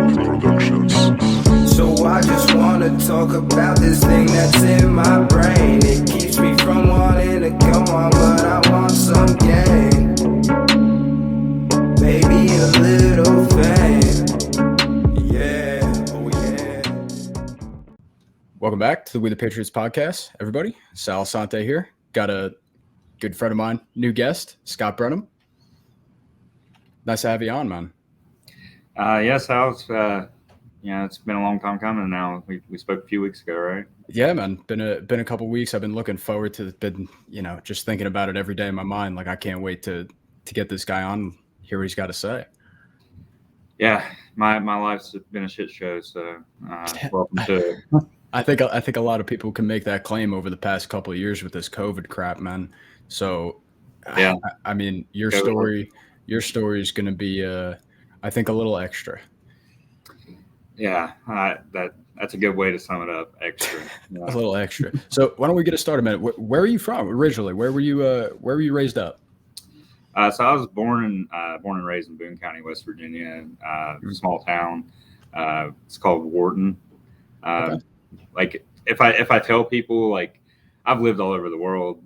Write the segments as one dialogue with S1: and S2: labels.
S1: Productions.
S2: So I just wanna talk about this thing that's in my brain. It keeps me from wanting to go on, but I want some gain. Maybe a little fame. Yeah, oh yeah.
S3: Welcome back to the We the Patriots podcast, everybody. Sal Sante here. Got a good friend of mine, new guest, Scott Branham. Nice to have you on, man.
S4: Yes, Hal. It's been a long time coming now. We spoke a few weeks ago, right?
S3: Yeah, man. Been a couple weeks. I've been looking forward to just thinking about it every day in my mind. Like I can't wait to get this guy on, hear what he's got to say.
S4: Yeah, my life's been a shit show, so welcome to it.
S3: I think a lot of people can make that claim over the past couple of years with this COVID crap, man. So,
S4: yeah,
S3: I mean, your story is going to be, I think, a little extra.
S4: Yeah, that's a good way to sum it up. Extra,
S3: yeah. A little extra. So, why don't we get it started, man? Where are you from originally? Where were you raised up?
S4: So I was born and raised in Boone County, West Virginia, small town. It's called Wharton.
S3: Okay.
S4: Like if I tell people, like, I've lived all over the world,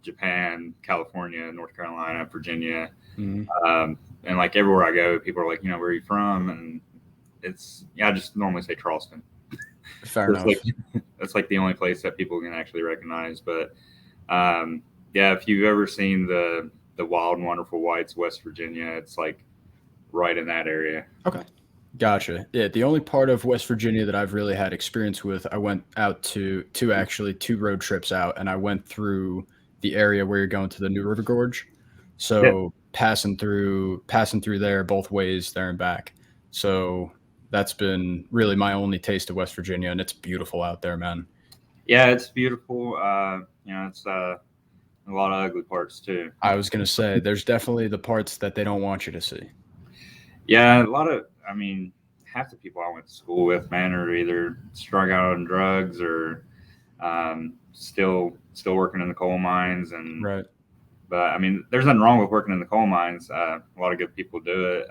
S4: Japan, California, North Carolina, Virginia, and like everywhere I go, people are like, where are you from? And I just normally say Charleston.
S3: Fair enough.
S4: That's like the only place that people can actually recognize. But if you've ever seen the Wild and Wonderful Whites, West Virginia, it's like right in that area.
S3: Okay. Gotcha. Yeah, the only part of West Virginia that I've really had experience with, I went out to two road trips out, and I went through the area where you're going to the New River Gorge. So passing through there both ways, there and back. So that's been really my only taste of West Virginia, and it's beautiful out there, man.
S4: Yeah, it's beautiful. It's a lot of ugly parts too.
S3: I was going to say, there's definitely the parts that they don't want you to see.
S4: Yeah, half the people I went to school with, man, are either strung out on drugs or still working in the coal mines. And
S3: right.
S4: But there's nothing wrong with working in the coal mines. A lot of good people do it.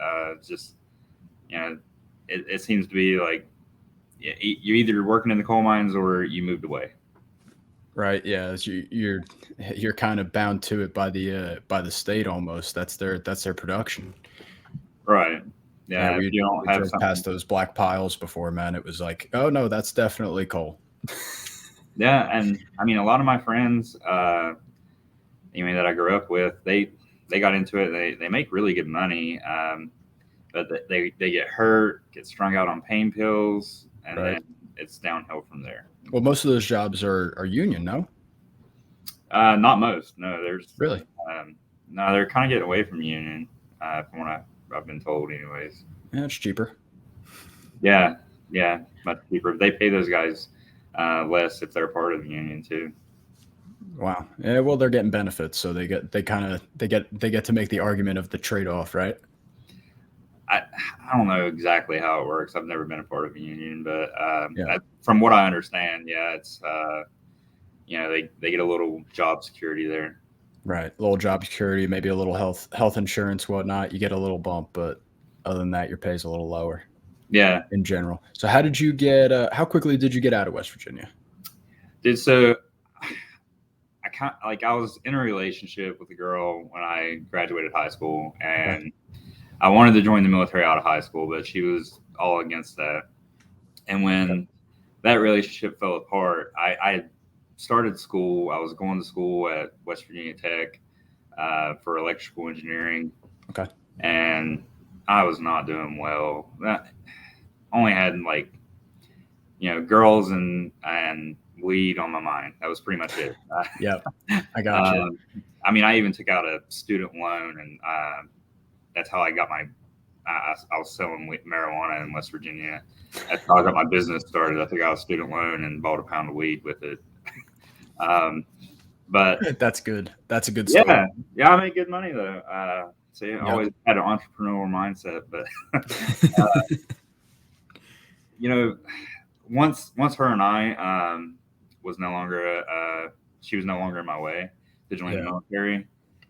S4: It seems to be like you're either working in the coal mines or you moved away. Right.
S3: Yeah. You're kind of bound to it by the state almost. That's their production.
S4: Right. Yeah.
S3: We drove past those black piles before, man. It was like, oh no, that's definitely coal.
S4: Yeah, and a lot of my friends, that I grew up with, they got into it. They make really good money, but they get hurt, get strung out on pain pills, and then it's downhill from there.
S3: Well, most of those jobs are union, no?
S4: Not most. No, there's
S3: really.
S4: No, they're kind of getting away from union, from what I've been told, anyways.
S3: Yeah, it's cheaper.
S4: Yeah, much cheaper. They pay those guys less if they're part of the union too.
S3: Wow. Yeah. Well, they're getting benefits, so they get to make the argument of the trade-off, right?
S4: I don't know exactly how it works. I've never been a part of a union, but from what I understand, it's they get a little job security there.
S3: Right, a little job security, maybe a little health insurance, whatnot. You get a little bump, but other than that, your pay's a little lower.
S4: Yeah,
S3: in general. So, how did you get? How quickly did you get out of West Virginia?
S4: I was in a relationship with a girl when I graduated high school, and I wanted to join the military out of high school, but she was all against that. And when that relationship fell apart, I started school. I was going to school at West Virginia Tech for electrical engineering.
S3: Okay.
S4: And I was not doing well. I only had girls and weed on my mind. That was pretty much it.
S3: Yeah, I got you.
S4: I even took out a student loan, and that's how I got I was selling marijuana in West Virginia. That's how I got my business started. I took out a student loan and bought a pound of weed with it. But
S3: that's good. That's a good story.
S4: Yeah, I made good money though. I always had an entrepreneurial mindset, but once her and I she was no longer in my way to join the military.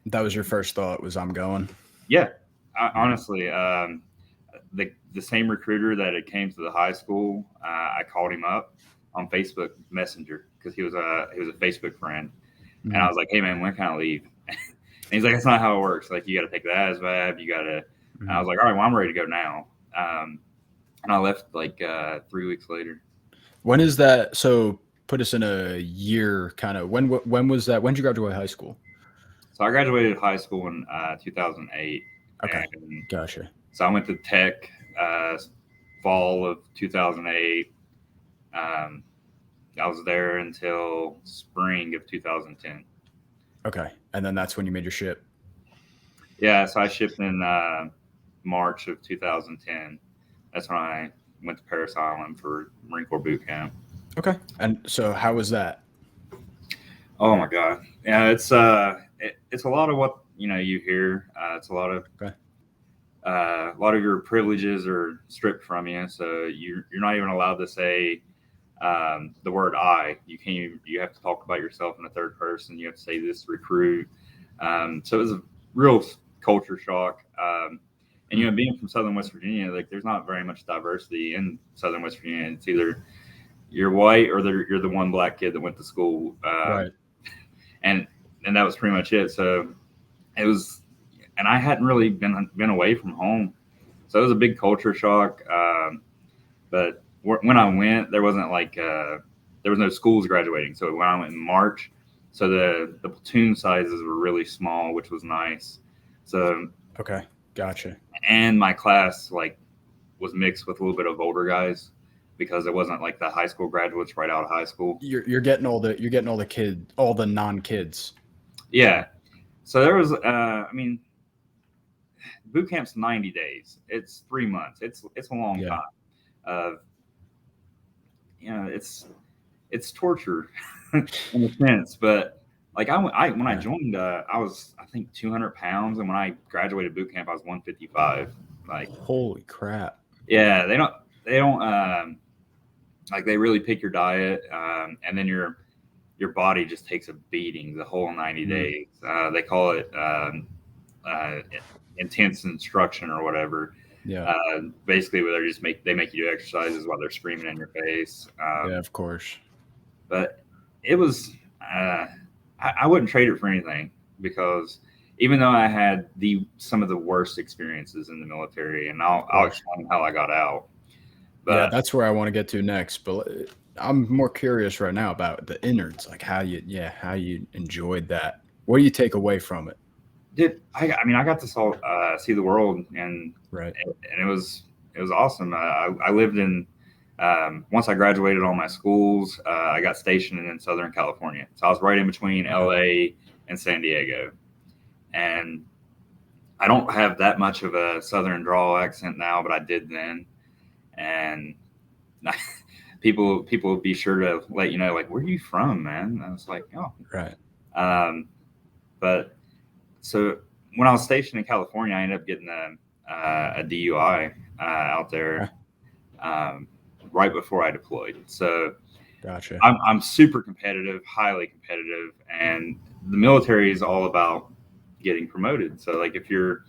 S3: That was your first thought, was I'm going?
S4: Yeah, honestly, the same recruiter that had came to the high school, I called him up on Facebook Messenger because he was a Facebook friend, and I was like, "Hey man, when can I leave?" And he's like, "That's not how it works. Like you got to take the ASVAB. You got to." And I was like, "All right, well I'm ready to go now." And I left like 3 weeks later.
S3: When is that? So put us in a year kind of. When was that? When did you graduate high school?
S4: So I graduated high school in 2008.
S3: Okay,
S4: And
S3: gotcha.
S4: so I went to Tech fall of 2008. I was there until spring of 2010.
S3: Okay, and then that's when you made your ship.
S4: Yeah, so I shipped in March of 2010. That's when I went to Paris Island for Marine Corps boot camp.
S3: Okay, and so how was that?
S4: Oh my God, yeah, it's a lot of what you hear. It's a lot of your privileges are stripped from you, so you're not even allowed to say the word "I." You can't. You have to talk about yourself in the third person. You have to say this recruit. So it was a real culture shock. And being from Southern West Virginia, like there's not very much diversity in Southern West Virginia. It's either you're white or you're the one black kid that went to school,
S3: Right.
S4: and that was pretty much it. So it was, and I hadn't really been away from home, so it was a big culture shock. But when I went, there wasn't like there was no schools graduating. So when I went in March, so the platoon sizes were really small, which was nice. So
S3: okay, gotcha.
S4: And my class like was mixed with a little bit of older guys because it wasn't like the high school graduates right out of high school.
S3: You're getting all the non-kids.
S4: Yeah. So there was boot camp's 90 days. It's 3 months. It's a long time. It's torture in a sense, but like when I joined, I was I think 200 pounds, and when I graduated boot camp, I was 155. Like
S3: holy crap!
S4: Yeah, they don't like they really pick your diet, and then your body just takes a beating the whole 90 days. They call it intense instruction or whatever.
S3: Yeah.
S4: Basically, where they make you do exercises while they're screaming in your face.
S3: Yeah, of course.
S4: But it was. I wouldn't trade it for anything because even though I had some of the worst experiences in the military, and I'll explain how I got out. But,
S3: yeah, that's where I want to get to next. But I'm more curious right now about the innards, like how you enjoyed that. What do you take away from it?
S4: I got to see the world, and
S3: right,
S4: and it was awesome. I lived in. Once I graduated all my schools, I got stationed in Southern California. So I was right in between LA and San Diego. And I don't have that much of a Southern drawl accent now, but I did then. And people would be sure to let you know, like, where are you from, man? And I was like, oh.
S3: Right.
S4: But so when I was stationed in California, I ended up getting a DUI out there. Right before I deployed. So
S3: gotcha.
S4: I'm super competitive, highly competitive, and the military is all about getting promoted. So like if you're,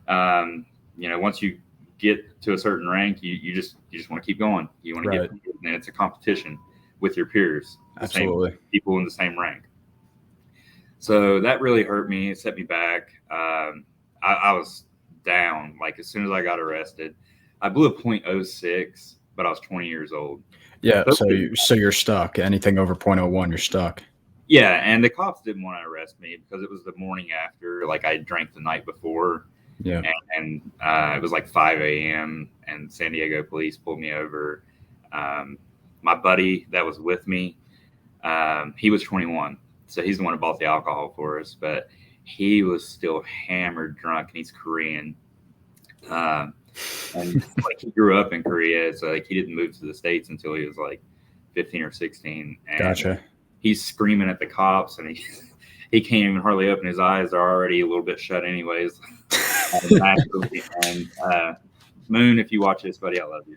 S4: once you get to a certain rank, you just want to keep going. You want to get promoted, and it's a competition with your peers,
S3: absolutely,
S4: same people in the same rank. So that really hurt me. It set me back. I was down. Like as soon as I got arrested, I blew a .06. But I was 20 years old.
S3: Yeah, so you're stuck. Anything over .01, you're stuck.
S4: Yeah, and the cops didn't want to arrest me because it was the morning after. Like I drank the night before.
S3: Yeah.
S4: And it was like 5 a.m. and San Diego police pulled me over. My buddy that was with me, he was 21, so he's the one who bought the alcohol for us. But he was still hammered drunk, and he's Korean. And like he grew up in Korea, so like he didn't move to the States until he was like 15 or 16. And
S3: gotcha.
S4: He's screaming at the cops, and he can't even hardly open his eyes. They're already a little bit shut anyways. And Moon, if you watch this, buddy, I love you.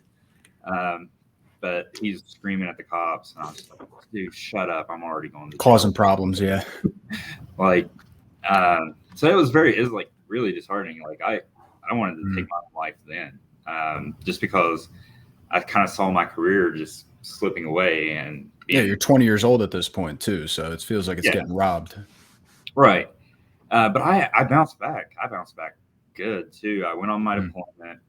S4: But he's screaming at the cops, and I'm just like, dude, shut up. I'm already going to
S3: causing problems. Yeah.
S4: Like, so it was like really disheartening. Like I wanted to take my life then. just because I kind of saw my career just slipping away. And
S3: you're 20 years old at this point too, so it feels like it's getting robbed.
S4: Right. But I bounced back. I bounced back good too. I went on my deployment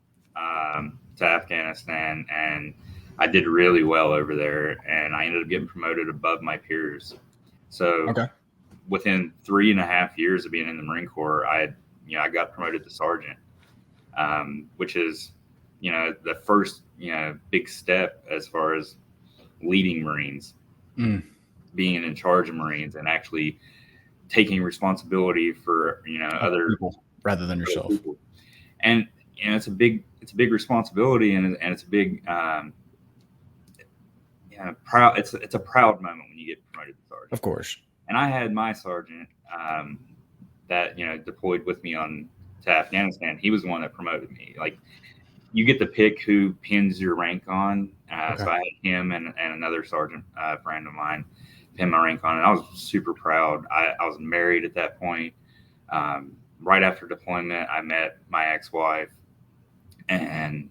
S4: to Afghanistan, and I did really well over there, and I ended up getting promoted above my peers. So within 3.5 years of being in the Marine Corps, I got promoted to sergeant, which is, the first, big step as far as leading Marines, being in charge of Marines and actually taking responsibility for, other
S3: people rather than yourself.
S4: People. And, it's a big responsibility, and it's a big, proud. It's a proud moment when you get promoted to sergeant.
S3: Of course.
S4: And I had my sergeant that deployed with me to Afghanistan. He was the one that promoted me. Like, you get to pick who pins your rank on. So I had him and another sergeant friend of mine pin my rank on, and I was super proud. I was married at that point. Right after deployment, I met my ex-wife, and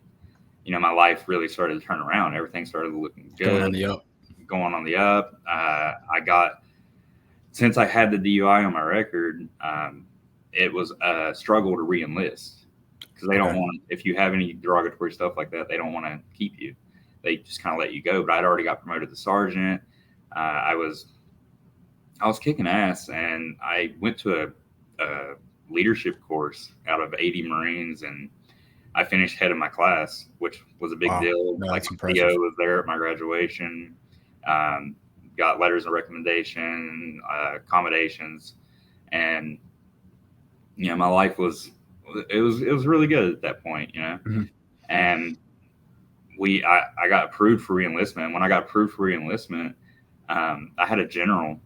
S4: my life really started to turn around. Everything started looking good. Going on the up. Since I had the DUI on my record, it was a struggle to re-enlist, because they don't want, if you have any derogatory stuff like that, they don't want to keep you. They just kind of let you go. But I'd already got promoted to sergeant. I was kicking ass, and I went to a leadership course out of 80 Marines, and I finished head of my class, which was a big deal.
S3: No,
S4: like, Theo was there at my graduation. Got letters of recommendation, accommodations, and my life was really good at that point, And I got approved for reenlistment. When I got approved for reenlistment, I had a general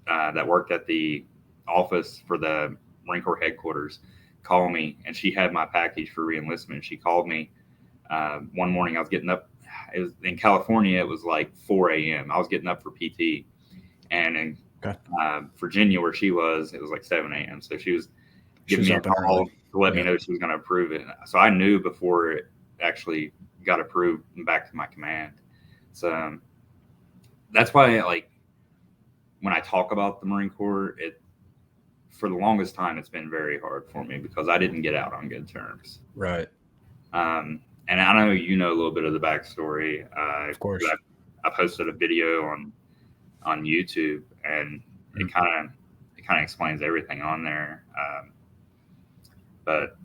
S4: that worked at the office for the Marine Corps headquarters call me, and she had my package for reenlistment. She called me one morning. I was getting up. It was in California. It was like 4 a.m. I was getting up for PT, and in Virginia, where she was, it was like 7 a.m. So she was giving me a call to let me know she was going to approve it. So I knew before it actually got approved and back to my command. So that's why, like, when I talk about the Marine Corps, for the longest time, it's been very hard for me because I didn't get out on good terms.
S3: Right.
S4: And I know a little bit of the backstory.
S3: Of course.
S4: I posted a video on YouTube, and it kind of explains everything on there. But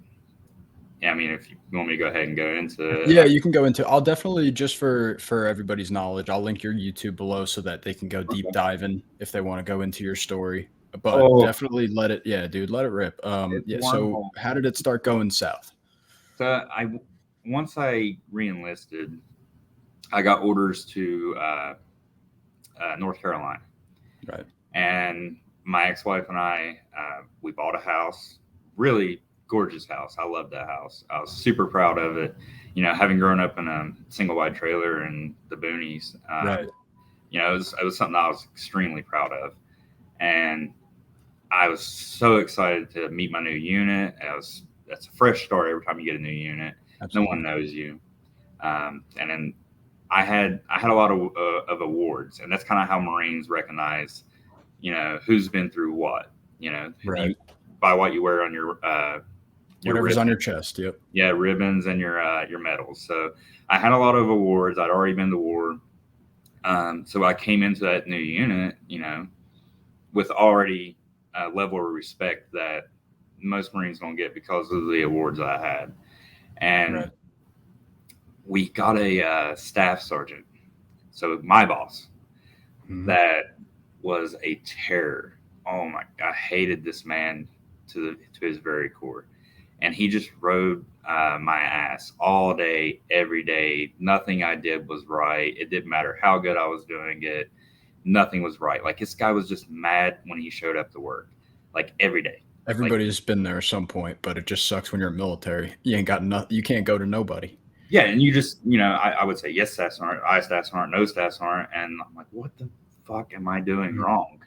S4: yeah, I mean, if you want me to go ahead and go into it.
S3: Yeah, you can go into. I'll definitely, just for everybody's knowledge, I'll link your YouTube below so that they can go deep diving if they want to go into your story. But definitely let it rip. So how did it start going south?
S4: So once I re-enlisted, I got orders to North Carolina.
S3: Right.
S4: And my ex-wife and I, we bought a house, really gorgeous house. I loved that house. I was super proud of it. Having grown up in a single wide trailer in the boonies,
S3: right.
S4: It was something I was extremely proud of. And I was so excited to meet my new unit. That's a fresh start every time you get a new unit. Absolutely. No one knows you. And then I had a lot of awards, and that's kind of how Marines recognize, who's been through what,
S3: right.
S4: By what you wear on your
S3: whatever's ribbons. On your chest. Yep.
S4: Yeah, ribbons and your medals. So I had a lot of awards. I'd already been to war. So I came into that new unit, with already a level of respect that most Marines don't get because of the awards I had. And we got a staff sergeant, so my boss, that was a terror. Oh my! I hated this man to his very core, and he just rode my ass all day, every day. Nothing I did was right. It didn't matter how good I was doing it. Nothing was right. Like, this guy was just mad when he showed up to work, like, every day.
S3: Everybody's been there at some point, but it just sucks when you're military. You ain't got nothing. You can't go to nobody.
S4: Yeah, and you just, I would say yes staffs aren't, I staffs aren't, no staffs aren't, and I'm like, what the fuck am I doing wrong?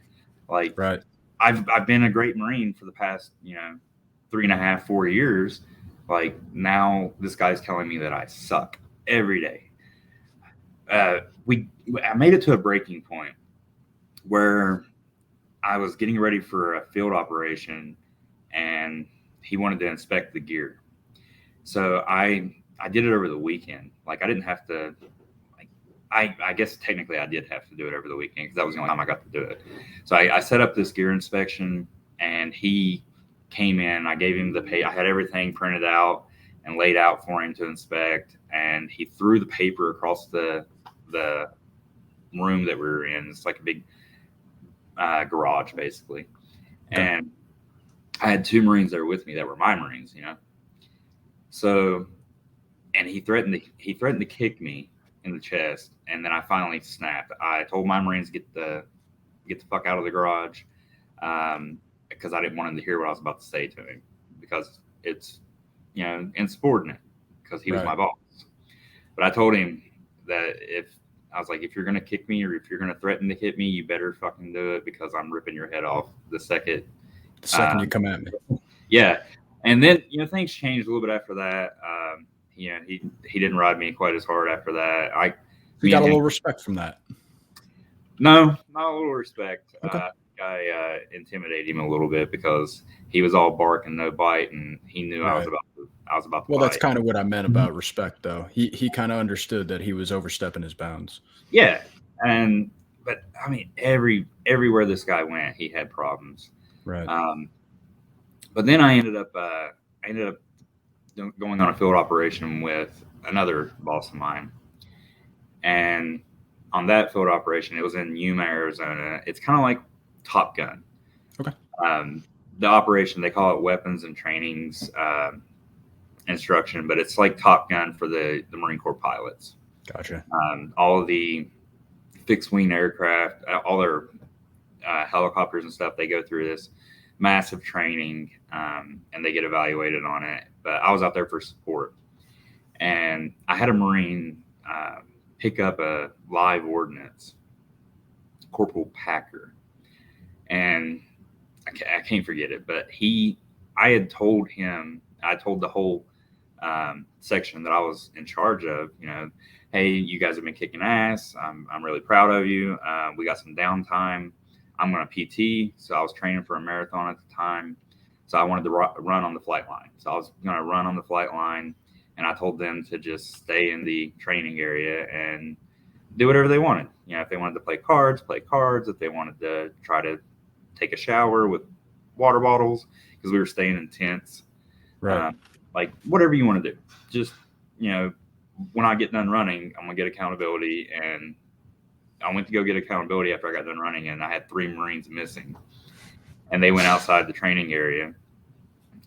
S4: Like,
S3: right.
S4: I've been a great Marine for the past 3.5, 4 years. Like now, this guy's telling me that I suck every day. I made it to a breaking point where I was getting ready for a field operation, and he wanted to inspect the gear. So I did it over the weekend. Like I didn't have to. Like I guess technically I did have to do it over the weekend because that was the only time I got to do it. So I set up this gear inspection, and he came in. I gave him the pay. I had everything printed out and laid out for him to inspect, and he threw the paper across the room that we were in. It's like a big garage, basically.
S3: Okay.
S4: And I had 2 Marines there with me that were my Marines, So, and he threatened to kick me in the chest, and then I finally snapped. I told my Marines to get the fuck out of the garage, because I didn't want him to hear what I was about to say to him, because it's insubordinate, because he was my boss. But I told him that if you're gonna kick me or if you're gonna threaten to hit me, you better fucking do it, because I'm ripping your head off the second
S3: you come at me.
S4: Yeah. And then, things changed a little bit after that. He didn't ride me quite as hard after that.
S3: You got a little respect from that.
S4: No, not a little respect.
S3: Okay.
S4: I intimidated him a little bit because he was all bark and no bite, and he knew I was about to
S3: Well,
S4: bite.
S3: that's kind of what I meant about respect, though. He kind of understood that he was overstepping his bounds.
S4: Yeah. But I mean, everywhere this guy went, he had problems.
S3: Right.
S4: But then I ended up going on a field operation with another boss of mine, and on that field operation, it was in Yuma, Arizona. It's kind of like Top Gun.
S3: Okay.
S4: The operation, they call it weapons and trainings instruction, but it's like Top Gun for the Marine Corps pilots.
S3: Gotcha.
S4: All of the fixed wing aircraft, all their helicopters and stuff, they go through this massive training, and they get evaluated on it. But I was out there for support, and I had a Marine pick up a live ordnance, Corporal Packer, and I can't forget it. But I told the whole section that I was in charge of, hey, you guys have been kicking ass. I'm really proud of you. We got some downtime. I'm going to PT. So I was training for a marathon at the time. So I wanted to run on the flight line. So I was going to run on the flight line, and I told them to just stay in the training area and do whatever they wanted. If they wanted to play cards, play cards. If they wanted to try to take a shower with water bottles, because we were staying in tents.
S3: Right.
S4: Like whatever you want to do. Just, when I get done running, I'm going to get accountability. And I went to go get accountability after I got done running, and I had 3 Marines missing. And they went outside the training area,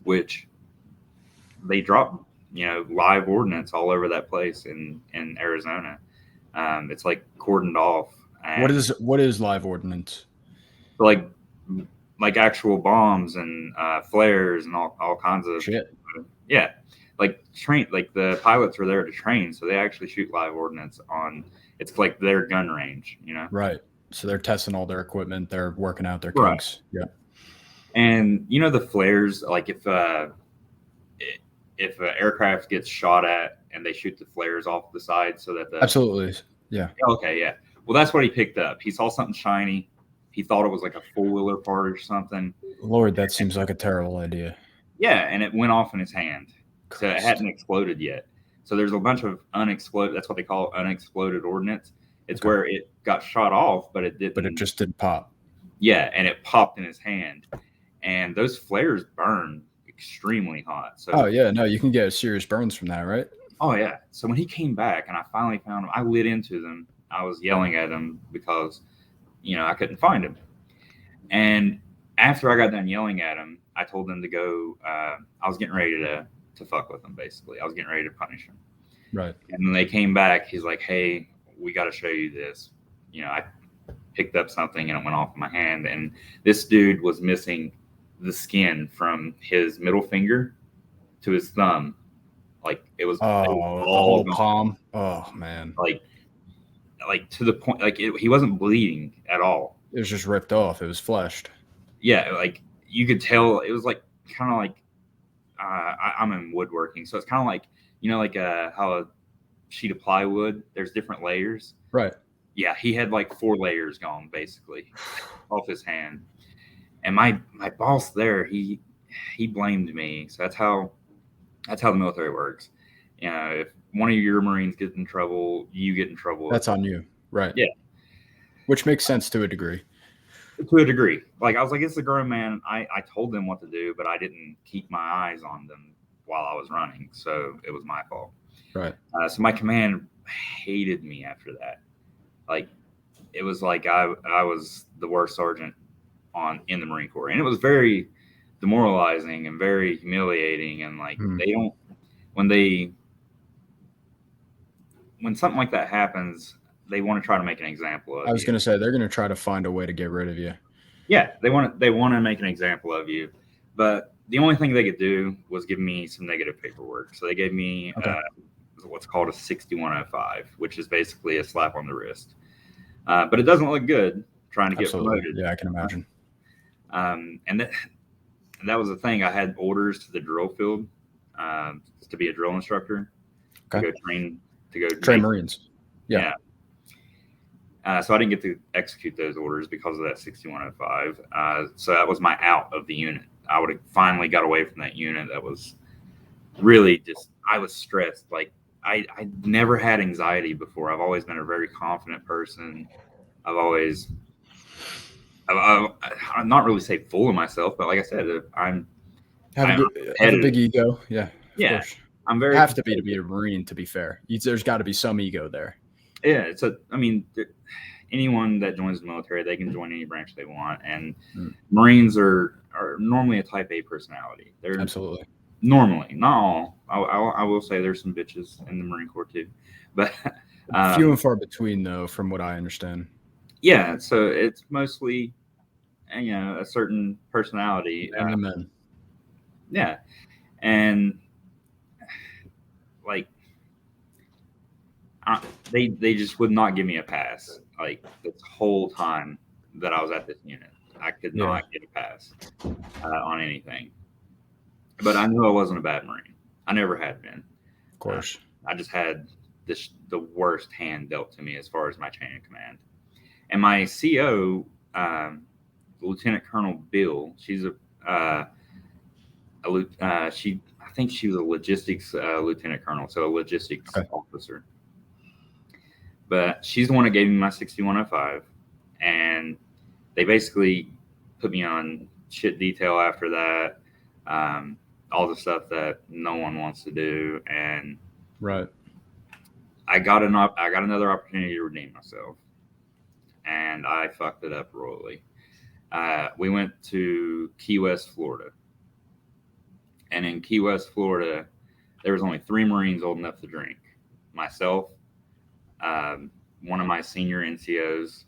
S4: which they dropped, live ordnance all over that place in Arizona. It's like cordoned off.
S3: What is live ordnance?
S4: Like actual bombs and flares and all kinds of
S3: shit.
S4: Yeah, like the pilots were there to train, so they actually shoot live ordnance on. It's like their gun range,
S3: Right. So they're testing all their equipment. They're working out their kinks. Right. Yeah.
S4: And the flares, like if an aircraft gets shot at and they shoot the flares off the side so that
S3: absolutely. Yeah.
S4: Okay. Yeah. Well, that's what he picked up. He saw something shiny. He thought it was like a 4-wheeler part or something.
S3: Lord, that seems like a terrible idea.
S4: Yeah. And it went off in his hand. So it hadn't exploded yet. So there's a bunch of unexploded. That's what they call unexploded ordnance. It's where it got shot off, but it didn't.
S3: But it just didn't pop.
S4: Yeah. And it popped in his hand. And those flares burn extremely hot. So,
S3: oh, yeah. No, you can get serious burns from that, right?
S4: Oh, yeah. So when he came back and I finally found him, I lit into them. I was yelling at him because, I couldn't find him. And after I got done yelling at him, I told them to go. I was getting ready to fuck with him, basically. I was getting ready to punish him.
S3: Right.
S4: And then they came back. He's like, hey, we got to show you this. I picked up something and it went off my hand. And this dude was missing the skin from his middle finger to his thumb. Like it was
S3: all palm. Oh man.
S4: Like to the point, like he wasn't bleeding at all.
S3: It was just ripped off. It was fleshed.
S4: Yeah. Like you could tell it was like kind of like, I'm in woodworking, so it's kind of like like how a sheet of plywood. There's different layers.
S3: Right.
S4: Yeah, he had like 4 layers gone basically off his hand, and my boss there, he blamed me. So that's how the military works. If one of your Marines gets in trouble, you get in trouble.
S3: That's on you. Right.
S4: Yeah.
S3: Which makes sense to a degree.
S4: To a degree. Like, I was like, it's a grown man. I told them what to do, but I didn't keep my eyes on them while I was running. So it was my fault.
S3: Right.
S4: So my command hated me after that. Like, it was like I was the worst sergeant in the Marine Corps. And it was very demoralizing and very humiliating. And like, they don't, when something like that happens, they want to try to make an example of you.
S3: I was going to say, they're going to try to find a way to get rid of you.
S4: Yeah, they want to make an example of you. But the only thing they could do was give me some negative paperwork. So they gave me what's called a 6105, which is basically a slap on the wrist. But it doesn't look good trying to get promoted.
S3: Yeah, I can imagine.
S4: And that was the thing. I had orders to the drill field to be a drill instructor, to go train
S3: Marines. Yeah.
S4: So I didn't get to execute those orders because of that 6105. So that was my out of the unit. I would have finally got away from that unit. That was really just, I was stressed. Like, I never had anxiety before. I've always been a very confident person. I'm not really say full of myself, but like I said, I have a big
S3: ego. Yeah. Of course.
S4: I'm very
S3: have to be a Marine, to be fair. There's got to be some ego there.
S4: Yeah. Anyone that joins the military, they can join any branch they want. And Marines are normally a type A personality. They're
S3: absolutely
S4: normally, not all. I will say there's some bitches in the Marine Corps too, but
S3: few and far between, though, from what I understand.
S4: Yeah, so it's mostly a certain personality.
S3: Men.
S4: Yeah, and like they just would not give me a pass. Like, this whole time that I was at this unit, I could not get a pass on anything. But I knew I wasn't a bad Marine. I never had been.
S3: Of course.
S4: I just had the worst hand dealt to me as far as my chain of command. And my CO, Lieutenant Colonel Bill, she's I think she was a logistics lieutenant colonel, so a logistics officer. But she's the one that gave me my 6105, and they basically put me on shit detail after that, all the stuff that no one wants to do, and I got another opportunity to redeem myself, and I fucked it up royally. We went to Key West, Florida, and in Key West, Florida, there was only 3 Marines old enough to drink. Myself, one of my senior NCOs,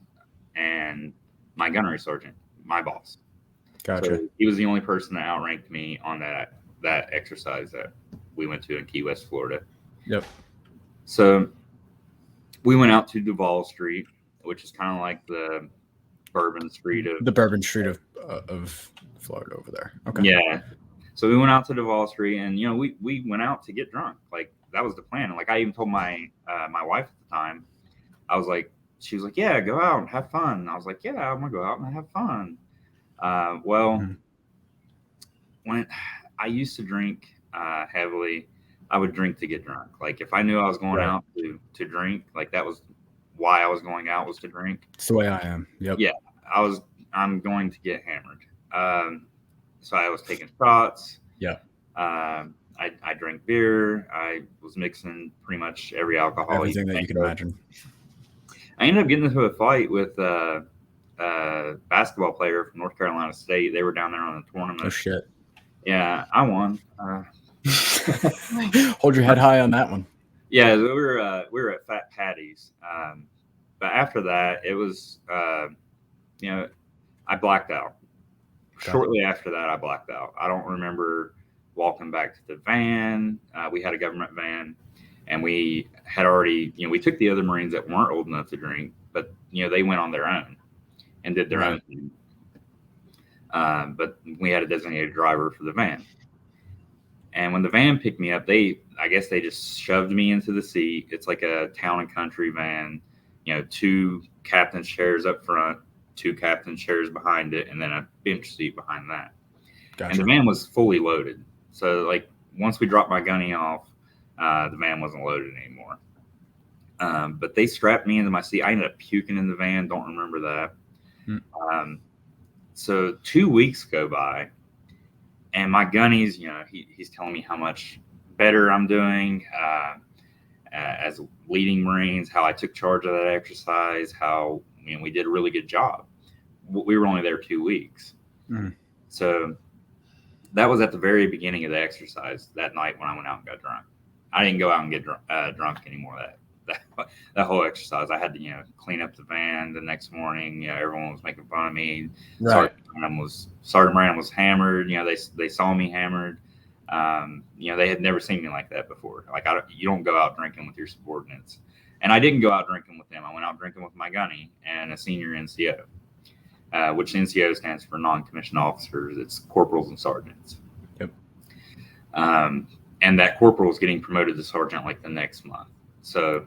S4: and my gunnery sergeant, my boss.
S3: Gotcha.
S4: So he was the only person that outranked me on that exercise that we went to in Key West, Florida.
S3: Yep.
S4: So we went out to Duval Street, which is kind of like the Bourbon Street
S3: of Florida over there. Okay.
S4: Yeah. So we went out to Duval Street, and we went out to get drunk. Like, that was the plan. Like, I even told my wife at the time, I was like, she was like, yeah, go out and have fun. And I was like, yeah, I'm gonna go out and have fun. When I used to drink heavily, I would drink to get drunk. Like, if I knew I was going out to drink, like, that was why I was going out, was to drink.
S3: It's the way I am. Yep.
S4: Yeah, I'm going to get hammered. So I was taking shots.
S3: Yeah.
S4: I drank beer. I was mixing pretty much every alcohol.
S3: Everything that you can imagine.
S4: I ended up getting into a fight with a basketball player from North Carolina State. They were down there on a tournament.
S3: Oh, shit.
S4: Yeah, I won.
S3: Hold your head high on that one.
S4: Yeah, we were at Fat Patty's. But after that, it was, I blacked out. Shortly after that, I blacked out. I don't remember walking back to the van. We had a government van, and we had already, we took the other Marines that weren't old enough to drink, but, they went on their own and did their own thing. But we had a designated driver for the van. And when the van picked me up, I guess they just shoved me into the seat. It's like a town and country van, 2 captain's chairs up front, 2 captain's chairs behind it, and then a bench seat behind that.
S3: Gotcha.
S4: And the van was fully loaded. So like once we dropped my gunny off, the van wasn't loaded anymore. But they strapped me into my seat. I ended up puking in the van. Don't remember that. So 2 weeks go by, and my gunny's, he's telling me how much better I'm doing as leading Marines, how I took charge of that exercise, how we did a really good job. We were only there 2 weeks. So that was at the very beginning of the exercise that night when I went out and got drunk. I didn't go out and get drunk anymore that whole exercise. I had to, clean up the van the next morning. Everyone was making fun of me.
S3: Right.
S4: Sergeant Branham was hammered. They saw me hammered. They had never seen me like that before. Like, you don't go out drinking with your subordinates. And I didn't go out drinking with them. I went out drinking with my gunny and a senior NCO, which NCO stands for non-commissioned officers. It's corporals and sergeants.
S3: Yep.
S4: And that corporal was getting promoted to sergeant like the next month. So,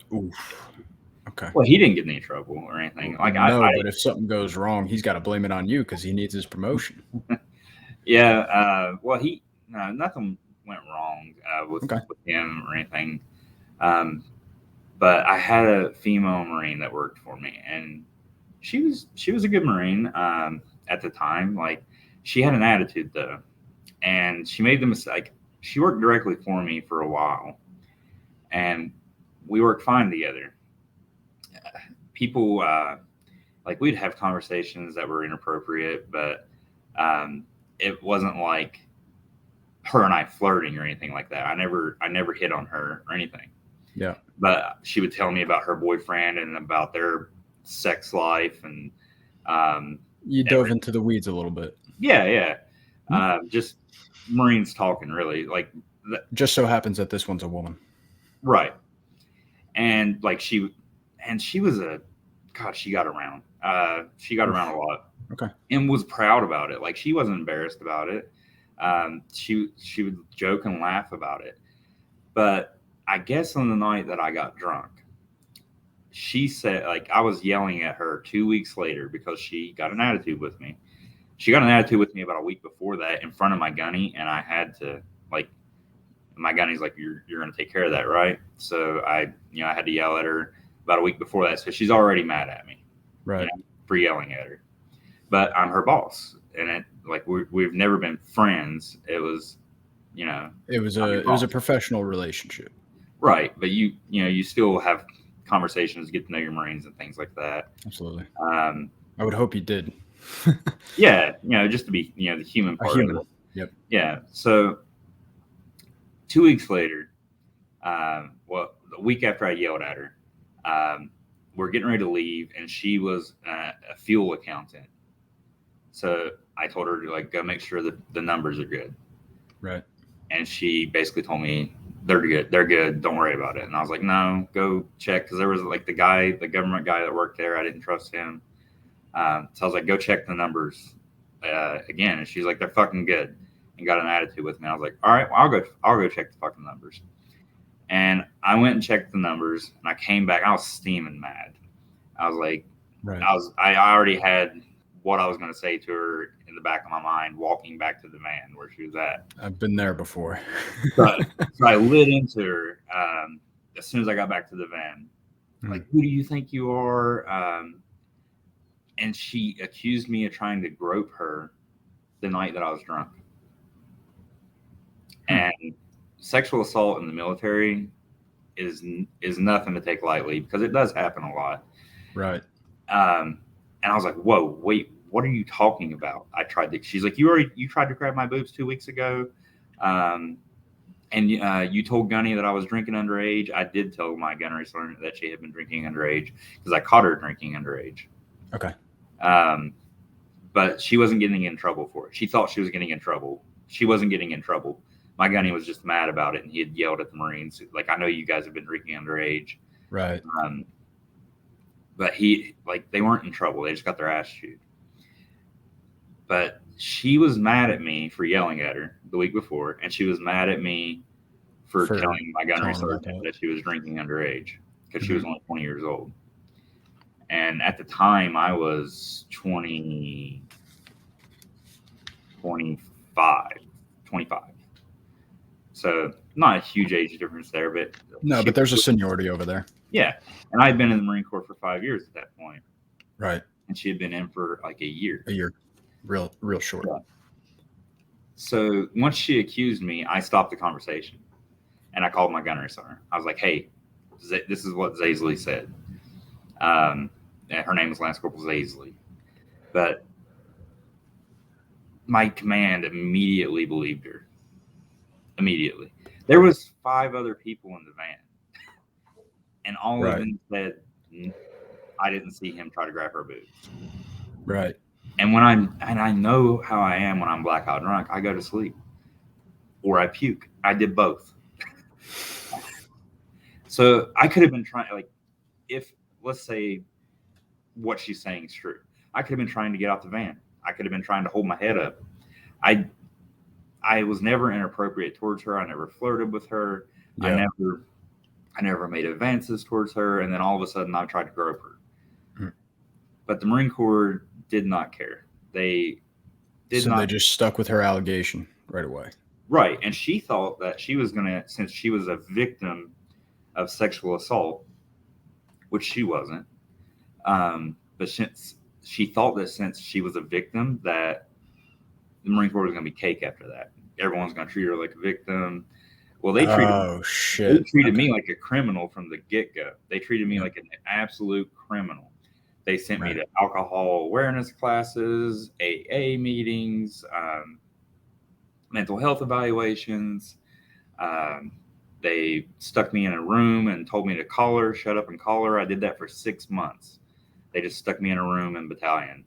S3: okay.
S4: Well, he didn't get in any trouble or anything. Like,
S3: but if something goes wrong, he's got to blame it on you because he needs his promotion.
S4: Yeah. Well, nothing went wrong with him or anything. But I had a female Marine that worked for me, and she was a good Marine at the time. Like, she had an attitude though, and she made the mistake. She worked directly for me for a while, and we worked fine together. People like, we'd have conversations that were inappropriate, but it wasn't like her and I flirting or anything like that. I never hit on her or anything.
S3: Yeah.
S4: But she would tell me about her boyfriend and about their sex life, and
S3: you dove into the weeds a little bit.
S4: Yeah. Just Marines talking, really. Like,
S3: just so happens that this one's a woman.
S4: Right. And like, she was she got around. She got around a lot.
S3: Okay.
S4: And was proud about it. Like, she wasn't embarrassed about it. She would joke and laugh about it. But I guess on the night that I got drunk, she said, like, I was yelling at her 2 weeks later because she got an attitude with me. She got an attitude with me about a week before that in front of my gunny, and I had to, like, my gunny's like, you're going to take care of that, right? So I had to yell at her about a week before that. So she's already mad at me,
S3: right,
S4: for yelling at her. But I'm her boss, and we've never been friends. It was,
S3: it was a professional relationship.
S4: Right, but you still have conversations, get to know your Marines and things like that.
S3: Absolutely. I would hope you did.
S4: Yeah, just to be, the human part of it.
S3: Yep.
S4: Yeah. So 2 weeks later, the week after I yelled at her, we're getting ready to leave, and she was a fuel accountant. So I told her to, like, go make sure that the numbers are good.
S3: Right.
S4: And she basically told me, they're good. Don't worry about it. And I was like, no, go check. Cause there was, like, the government guy that worked there. I didn't trust him. So I was like, go check the numbers again. And she's like, they're fucking good, and got an attitude with me. I was like, all right, well, I'll go check the fucking numbers. And I went and checked the numbers, and I came back. I was steaming mad. I was like,
S3: right.
S4: I already had what I was going to say to her in the back of my mind, walking back to the van where she was at.
S3: I've been there before.
S4: So I lit into her as soon as I got back to the van. Like, who do you think you are? And she accused me of trying to grope her the night that I was drunk. And sexual assault in the military is nothing to take lightly, because it does happen a lot.
S3: Right.
S4: And I was like, whoa, wait, what are you talking about? She's like, you tried to grab my boobs 2 weeks ago. And you told Gunny that I was drinking underage. I did tell my gunnery sergeant that she had been drinking underage, because I caught her drinking underage.
S3: Okay.
S4: But she wasn't getting in trouble for it. She thought she was getting in trouble. She wasn't getting in trouble. My gunny was just mad about it, and he had yelled at the Marines, like, I know you guys have been drinking underage.
S3: Right.
S4: But they weren't in trouble. They just got their ass chewed. But she was mad at me for yelling at her the week before, and she was mad at me for telling my gunnery
S3: telling about
S4: sergeant that she was drinking underage because she
S3: Mhm.
S4: was only 20 years old. And at the time, I was 20, 25. So not a huge age difference there, but
S3: No, but there's a seniority over there.
S4: yeah. And I'd been in the Marine Corps for 5 years at that point,
S3: Right.
S4: and she had been in for like a year.
S3: A year. Real short.
S4: Yeah. So once she accused me, I stopped the conversation, and I called my gunnery sergeant. I was like, "Hey, this is what Zaisley said." And her name was Lance Corporal Zaisley, but my command immediately believed her. Immediately, there was 5 other people in the van, and all of them said, "I didn't see him try to grab her boobs."
S3: Right.
S4: And I know how I am when I'm blackout drunk. I go to sleep or I puke. I did both. So I could have been trying, like, if let's say what she's saying is true, I could have been trying to get out the van. I could have been trying to hold my head up. I was never inappropriate towards her. I never flirted with her.
S3: Yeah.
S4: I never made advances towards her. And then all of a sudden I tried to grope her.
S3: Mhm.
S4: But the Marine Corps did not care. They did
S3: So
S4: not.
S3: they just stuck with her allegation right away.
S4: Right. And she thought that she was going to, since she was a victim of sexual assault, which she wasn't. But since she thought that since she was a victim, that the Marine Corps was going to be cake after that. Everyone's going to treat her like a victim. Well, they treated me like a criminal from the get-go. They treated me like an absolute criminal. They sent me to alcohol awareness classes, AA meetings, mental health evaluations. They stuck me in a room and told me to call her, shut up and call her. I did that for 6 months. They just stuck me in a room in battalion,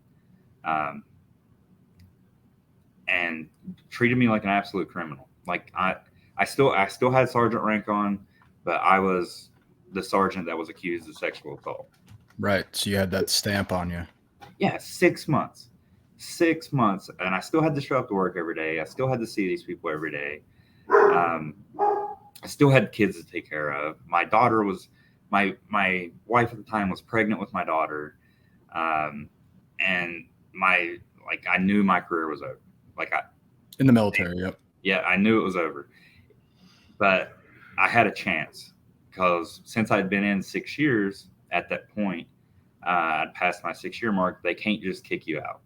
S4: and treated me like an absolute criminal. Like I still had sergeant rank on, but I was the sergeant that was accused of sexual assault.
S3: Right. So you had that stamp on you.
S4: Yeah, 6 months. 6 months, and I still had to show up to work every day. I still had to see these people every day. I still had kids to take care of. My daughter was my wife at the time was pregnant with my daughter, and I knew my career was over.
S3: In the military, yep.
S4: Yeah, I knew it was over, but I had a chance because since I'd been in 6 years at that point, I'd passed my 6-year mark. They can't just kick you out.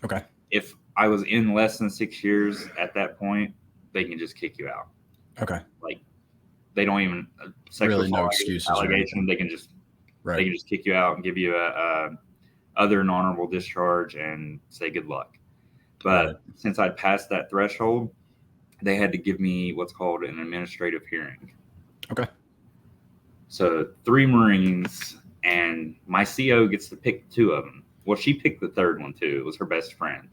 S3: Okay.
S4: If I was in less than 6 years at that point, they can just kick you out.
S3: Okay.
S4: Like they don't even
S3: really no excuses
S4: allegation. They can just kick you out and give you a other and honorable discharge and say good luck. But since I'd passed that threshold, they had to give me what's called an administrative hearing.
S3: Okay.
S4: So 3 Marines, and my CO gets to pick 2 of them. Well, she picked the third one too. It was her best friend.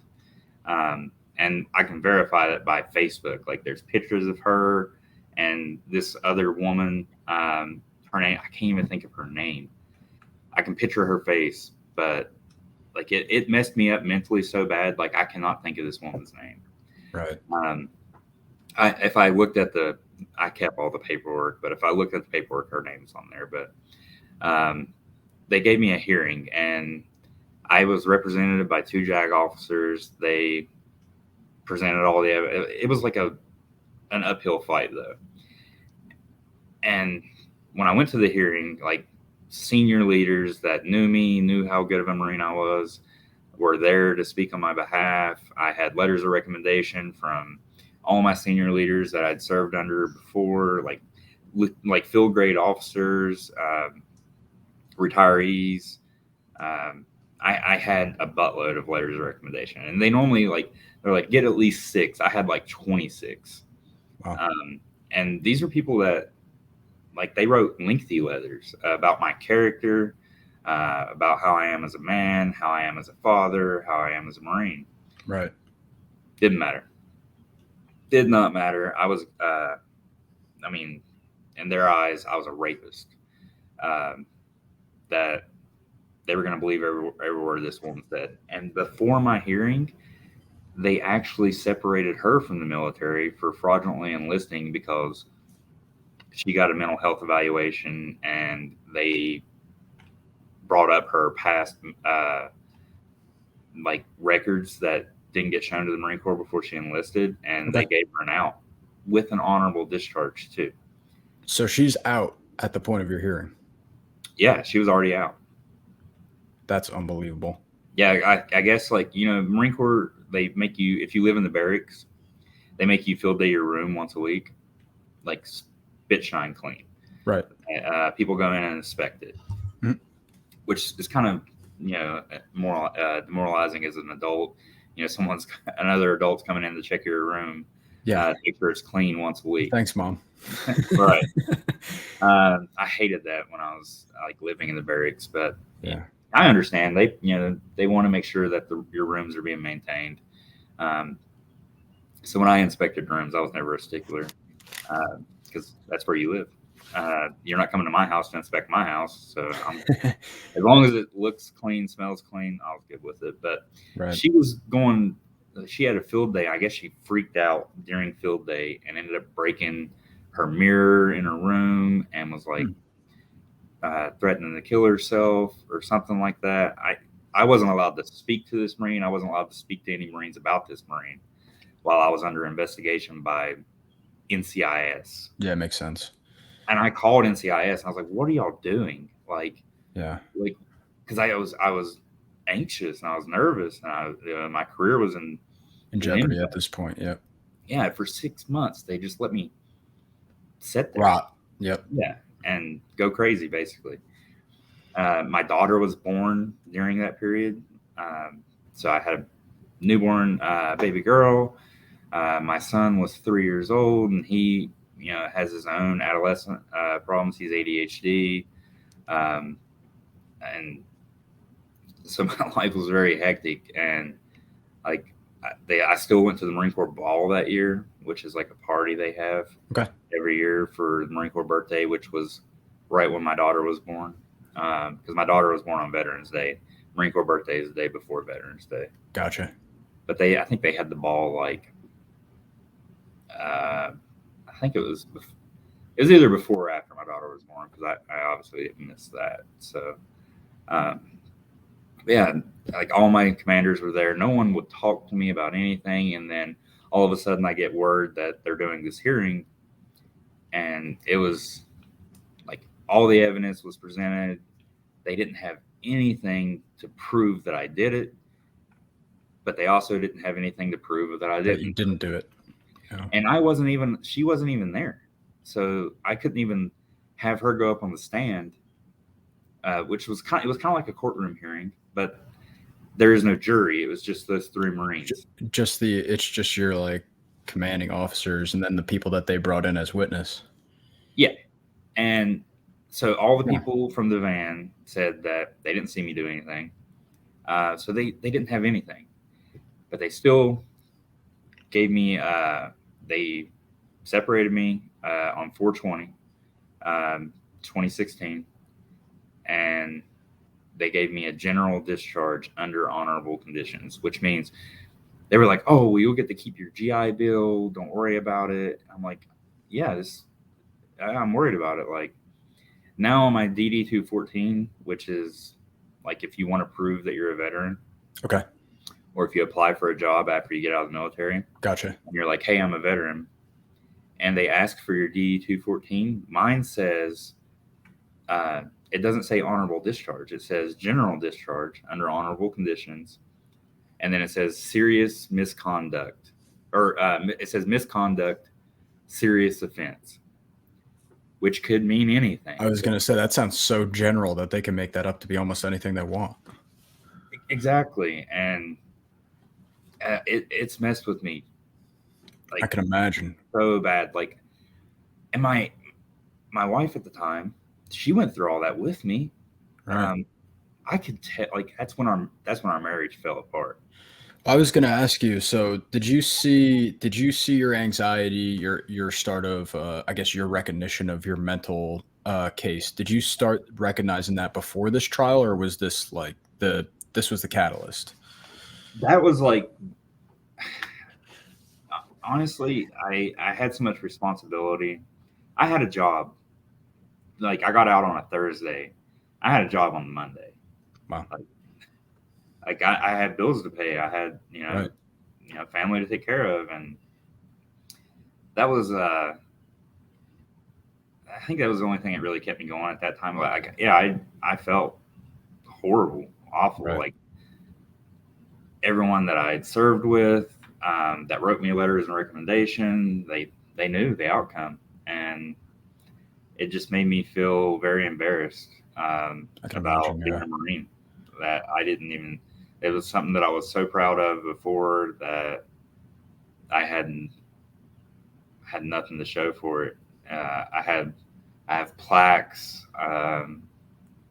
S4: And I can verify that by Facebook. Like there's pictures of her and this other woman. Her name, I can't even think of her name. I can picture her face, but like it messed me up mentally so bad. Like I cannot think of this woman's name.
S3: Right.
S4: If I looked at I kept all the paperwork, but if I looked at the paperwork, her name's on there. But they gave me a hearing, and I was represented by 2 JAG officers. They presented all the evidence. It was like an uphill fight, though. And when I went to the hearing, like senior leaders that knew me, knew how good of a Marine I was, were there to speak on my behalf. I had letters of recommendation from all my senior leaders that I'd served under before, like field grade officers, retirees. I had a buttload of letters of recommendation, and they normally they're like get at least 6. I had like 26.
S3: Wow.
S4: And these are people that they wrote lengthy letters about my character, about how I am as a man, how I am as a father, how I am as a Marine.
S3: Right.
S4: Didn't matter. Did not matter. I was, in their eyes, I was a rapist. That they were going to believe every word this woman said. And before my hearing, they actually separated her from the military for fraudulently enlisting because she got a mental health evaluation and they brought up her past like records that didn't get shown to the Marine Corps before she enlisted, and they gave her an out with an honorable discharge too.
S3: So she's out at the point of your hearing.
S4: Yeah, she was already out.
S3: That's unbelievable.
S4: Yeah, I guess, like, you know, Marine Corps, they make you, if you live in the barracks, they make you field day your room once a week, like spit shine clean.
S3: Right.
S4: People go in and inspect it, which is kind of, you know, demoralizing as an adult. You know, another adult's coming in to check your room.
S3: Yeah.
S4: Make sure it's clean once a week.
S3: Thanks, Mom.
S4: Right. I hated that when I was like living in the barracks, but
S3: yeah,
S4: I understand. They want to make sure that your rooms are being maintained. So when I inspected rooms, I was never a stickler because that's where you live. You're not coming to my house to inspect my house, so as long as it looks clean, smells clean, I was good with it. But she had a field day. I guess she freaked out during field day and ended up breaking her mirror in her room and was like threatening to kill herself or something like that. I wasn't allowed to speak to this Marine. I wasn't allowed to speak to any Marines about this Marine while I was under investigation by NCIS.
S3: Yeah, it makes sense.
S4: And I called NCIS and I was like, "What are y'all doing?" Because I was anxious and I was nervous and my career was in
S3: jeopardy at this point. Yep.
S4: Yeah, for 6 months they just let me sit there.
S3: Rot. Yep.
S4: Yeah, and go crazy basically. My daughter was born during that period, so I had a newborn baby girl. My son was 3 years old, and he, you know, has his own adolescent problems. He's ADHD, and so my life was very hectic. And like, I still went to the Marine Corps Ball that year, which is like a party they have every year for the Marine Corps birthday, which was right when my daughter was born. Because my daughter was born on Veterans Day. Marine Corps birthday is the day before Veterans Day.
S3: Gotcha.
S4: But I think they had the ball like, I think it was either before or after my daughter was born, because I obviously didn't miss that. So, yeah, like all my commanders were there. No one would talk to me about anything, and then all of a sudden I get word that they're doing this hearing, and it was like all the evidence was presented. They didn't have anything to prove that I did it, but they also didn't have anything to prove that I didn't.
S3: That you didn't do it.
S4: Yeah. And she wasn't even there. So I couldn't even have her go up on the stand, which was kind of like a courtroom hearing, but there is no jury. It was just those 3 Marines.
S3: It's just your like commanding officers and then the people that they brought in as witness.
S4: Yeah. And so all the people from the van said that they didn't see me do anything. So they didn't have anything, but they still gave me, they separated me on 4/20, 2016, and they gave me a general discharge under honorable conditions, which means they were like, "Oh, well, you'll get to keep your GI Bill. Don't worry about it." I'm like, "Yeah, I'm worried about it." Like, now on my DD 214, which is like if you want to prove that you're a veteran,
S3: okay,
S4: or if you apply for a job after you get out of the military,
S3: gotcha,
S4: and you're like, "Hey, I'm a veteran," and they ask for your DD 214, mine says, it doesn't say honorable discharge. It says general discharge under honorable conditions. And then it says serious misconduct, or it says misconduct, serious offense, which could mean anything.
S3: I was going to say, that sounds so general that they can make that up to be almost anything they want.
S4: Exactly. And it's messed with me. Like,
S3: I can imagine.
S4: So bad. Like, and my wife at the time, she went through all that with me. Right. I could tell, like, that's when our marriage fell apart.
S3: I was going to ask you, so did you see your anxiety, your start of, I guess, your recognition of your mental case? Did you start recognizing that before this trial, or was this like this was the catalyst?
S4: That was like, honestly, I had so much responsibility. I had a job. Like I got out on a Thursday. I had a job on Monday.
S3: Wow.
S4: Like I had bills to pay. I had
S3: Right.
S4: family to take care of, and that was I think that was the only thing that really kept me going at that time. Like yeah, I felt horrible, awful.
S3: Right.
S4: Like everyone that I had served with, that wrote me letters and recommendation, they knew the outcome, and it just made me feel very embarrassed
S3: I can
S4: about
S3: imagine.
S4: being
S3: Yeah.
S4: a Marine. That I didn't even. It was something that I was so proud of before that I had nothing to show for it. I have plaques. I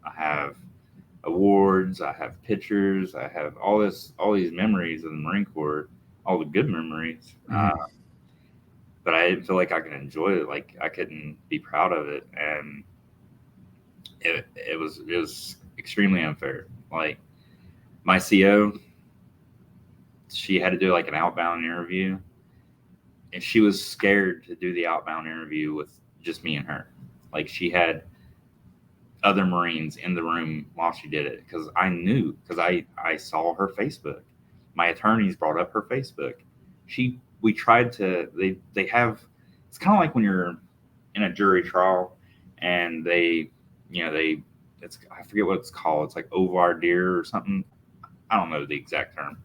S4: have awards. I have pictures. I have all these memories of the Marine Corps, all the good memories. But I didn't feel like I could enjoy it. Like I couldn't be proud of it, and it was extremely unfair. Like my CO, she had to do like an outbound interview, and she was scared to do the outbound interview with just me and her. Like she had other Marines in the room while she did it because I knew because I saw her Facebook. My attorneys brought up her Facebook. We tried to they have it's kind of like when you're in a jury trial and they it's I forget what it's called. It's like au voir dire or something. I don't know the exact term,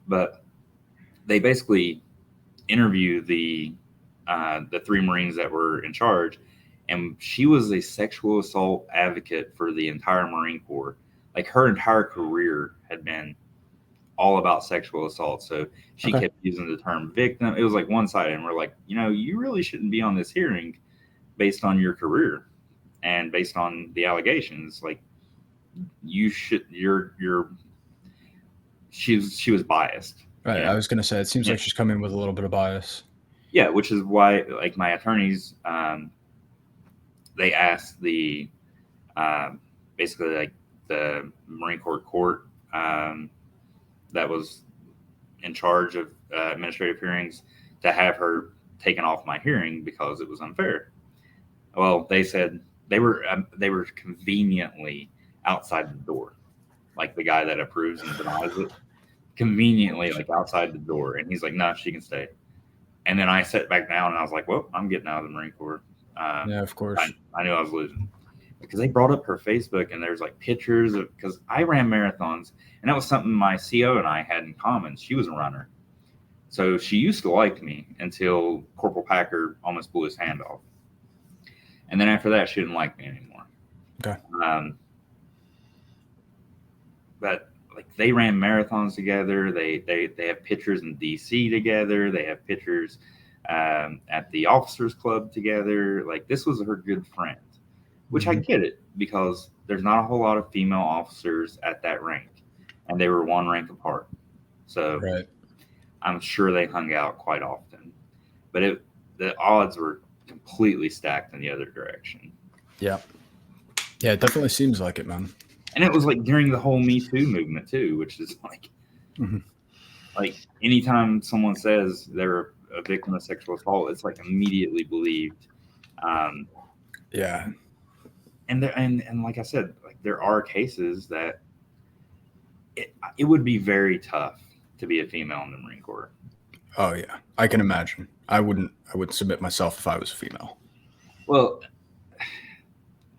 S4: but they basically interview the three Marines that were in charge, and she was a sexual assault advocate for the entire Marine Corps. Like her entire career had been all about sexual assault. So she
S3: Okay.
S4: kept using the term victim. It was like one sided, and we're like, you really shouldn't be on this hearing based on your career and based on the allegations. Like you should, she was biased.
S3: Right. I was gonna say it seems
S4: Yeah.
S3: like she's coming with a little bit of bias.
S4: Yeah, which is why like my attorneys, they asked the basically like the Marine Corps court that was in charge of administrative hearings to have her taken off my hearing because it was unfair. Well, they said they were conveniently outside the door, like the guy that approves and denies it, conveniently like outside the door, and he's like, "No, she can stay." And then I sat back down and I was like, "Well, I'm getting out of the Marine Corps."
S3: Yeah, of course.
S4: I knew I was losing because they brought up her Facebook and there's like pictures of because I ran marathons and that was something my CO and I had in common. She was a runner, so she used to like me until Corporal Packer almost blew his hand off, and then after that she didn't like me anymore.
S3: Okay.
S4: But like they ran marathons together. They have pictures in DC together. They have pictures at the officers club together. Like this was her good friend, which I get it because there's not a whole lot of female officers at that rank, and they were one rank apart. So
S3: Right.
S4: I'm sure they hung out quite often, but the odds were completely stacked in the other direction.
S3: Yeah. Yeah, it definitely seems like it, man.
S4: And it was like during the whole Me Too movement too, which is like, like anytime someone says they're a victim of sexual assault, it's like immediately believed.
S3: Yeah.
S4: And like I said, like there are cases that it would be very tough to be a female in the Marine Corps.
S3: Oh yeah, I can imagine. I wouldn't submit myself if I was a female.
S4: Well,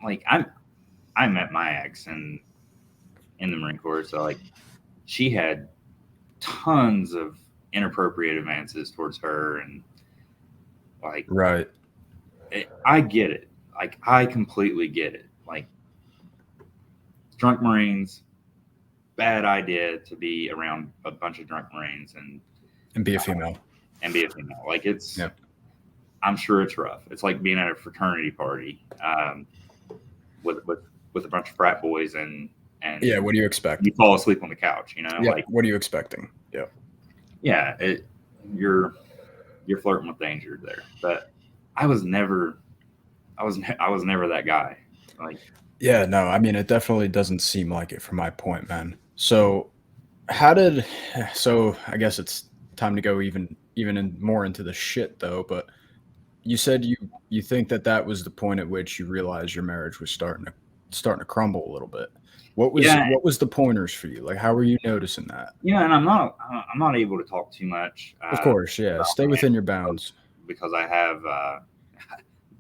S4: like I met my ex in the Marine Corps, so like she had tons of inappropriate advances towards her, and like
S3: Right.
S4: I get it. Like I completely get it. Like drunk Marines, bad idea to be around a bunch of drunk Marines and
S3: be a female.
S4: be a female. Like it's,
S3: Yep.
S4: I'm sure it's rough. It's like being at a fraternity party with a bunch of frat boys and
S3: Yeah. What do you expect?
S4: you fall asleep on the couch.
S3: Yeah.
S4: Like
S3: What are you expecting? Yeah.
S4: yeah, you're flirting with danger there. But I was never that guy. Like
S3: Yeah. No. I mean, it definitely doesn't seem like it from my point, man. So, I guess it's time to go more into the shit though. But you said you think that was the point at which you realized your marriage was starting to crumble a little bit. What was the pointers for you? Like, how were you noticing that?
S4: Yeah, and I'm not able to talk too much.
S3: Of course, yeah. Stay within your bounds.
S4: Because I have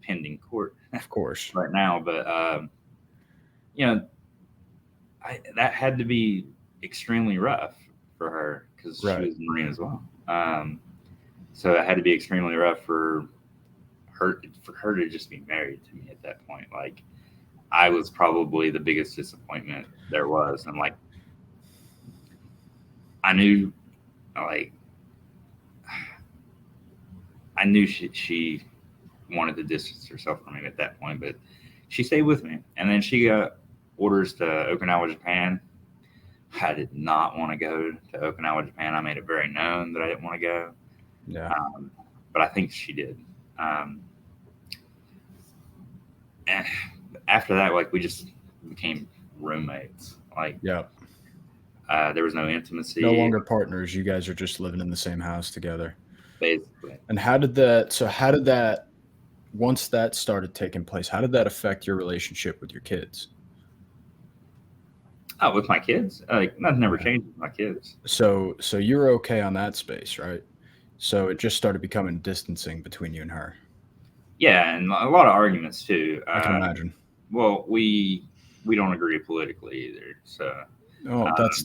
S4: pending court
S3: Of course.
S4: right now. But that had to be extremely rough for her because she was a Marine as well. So it had to be extremely rough for her to just be married to me at that point. Like, I was probably the biggest disappointment there was, and like I knew she wanted to distance herself from me at that point, but she stayed with me. And then she got orders to Okinawa, Japan. I did not want to go to Okinawa, Japan. I made it very known that I didn't want to go.
S3: Yeah.
S4: But I think she did. And after that, like, we just became roommates. Like,
S3: yeah.
S4: There was no intimacy.
S3: No longer partners. You guys are just living in the same house together.
S4: Basically.
S3: And how did that, once that started taking place, how did that affect your relationship with your kids?
S4: Oh, with my kids? Like, nothing never changed with my kids.
S3: So you're okay on that space, right? So it just started becoming distancing between you and her.
S4: Yeah, and a lot of arguments too.
S3: I can imagine.
S4: Well, we don't agree politically either. So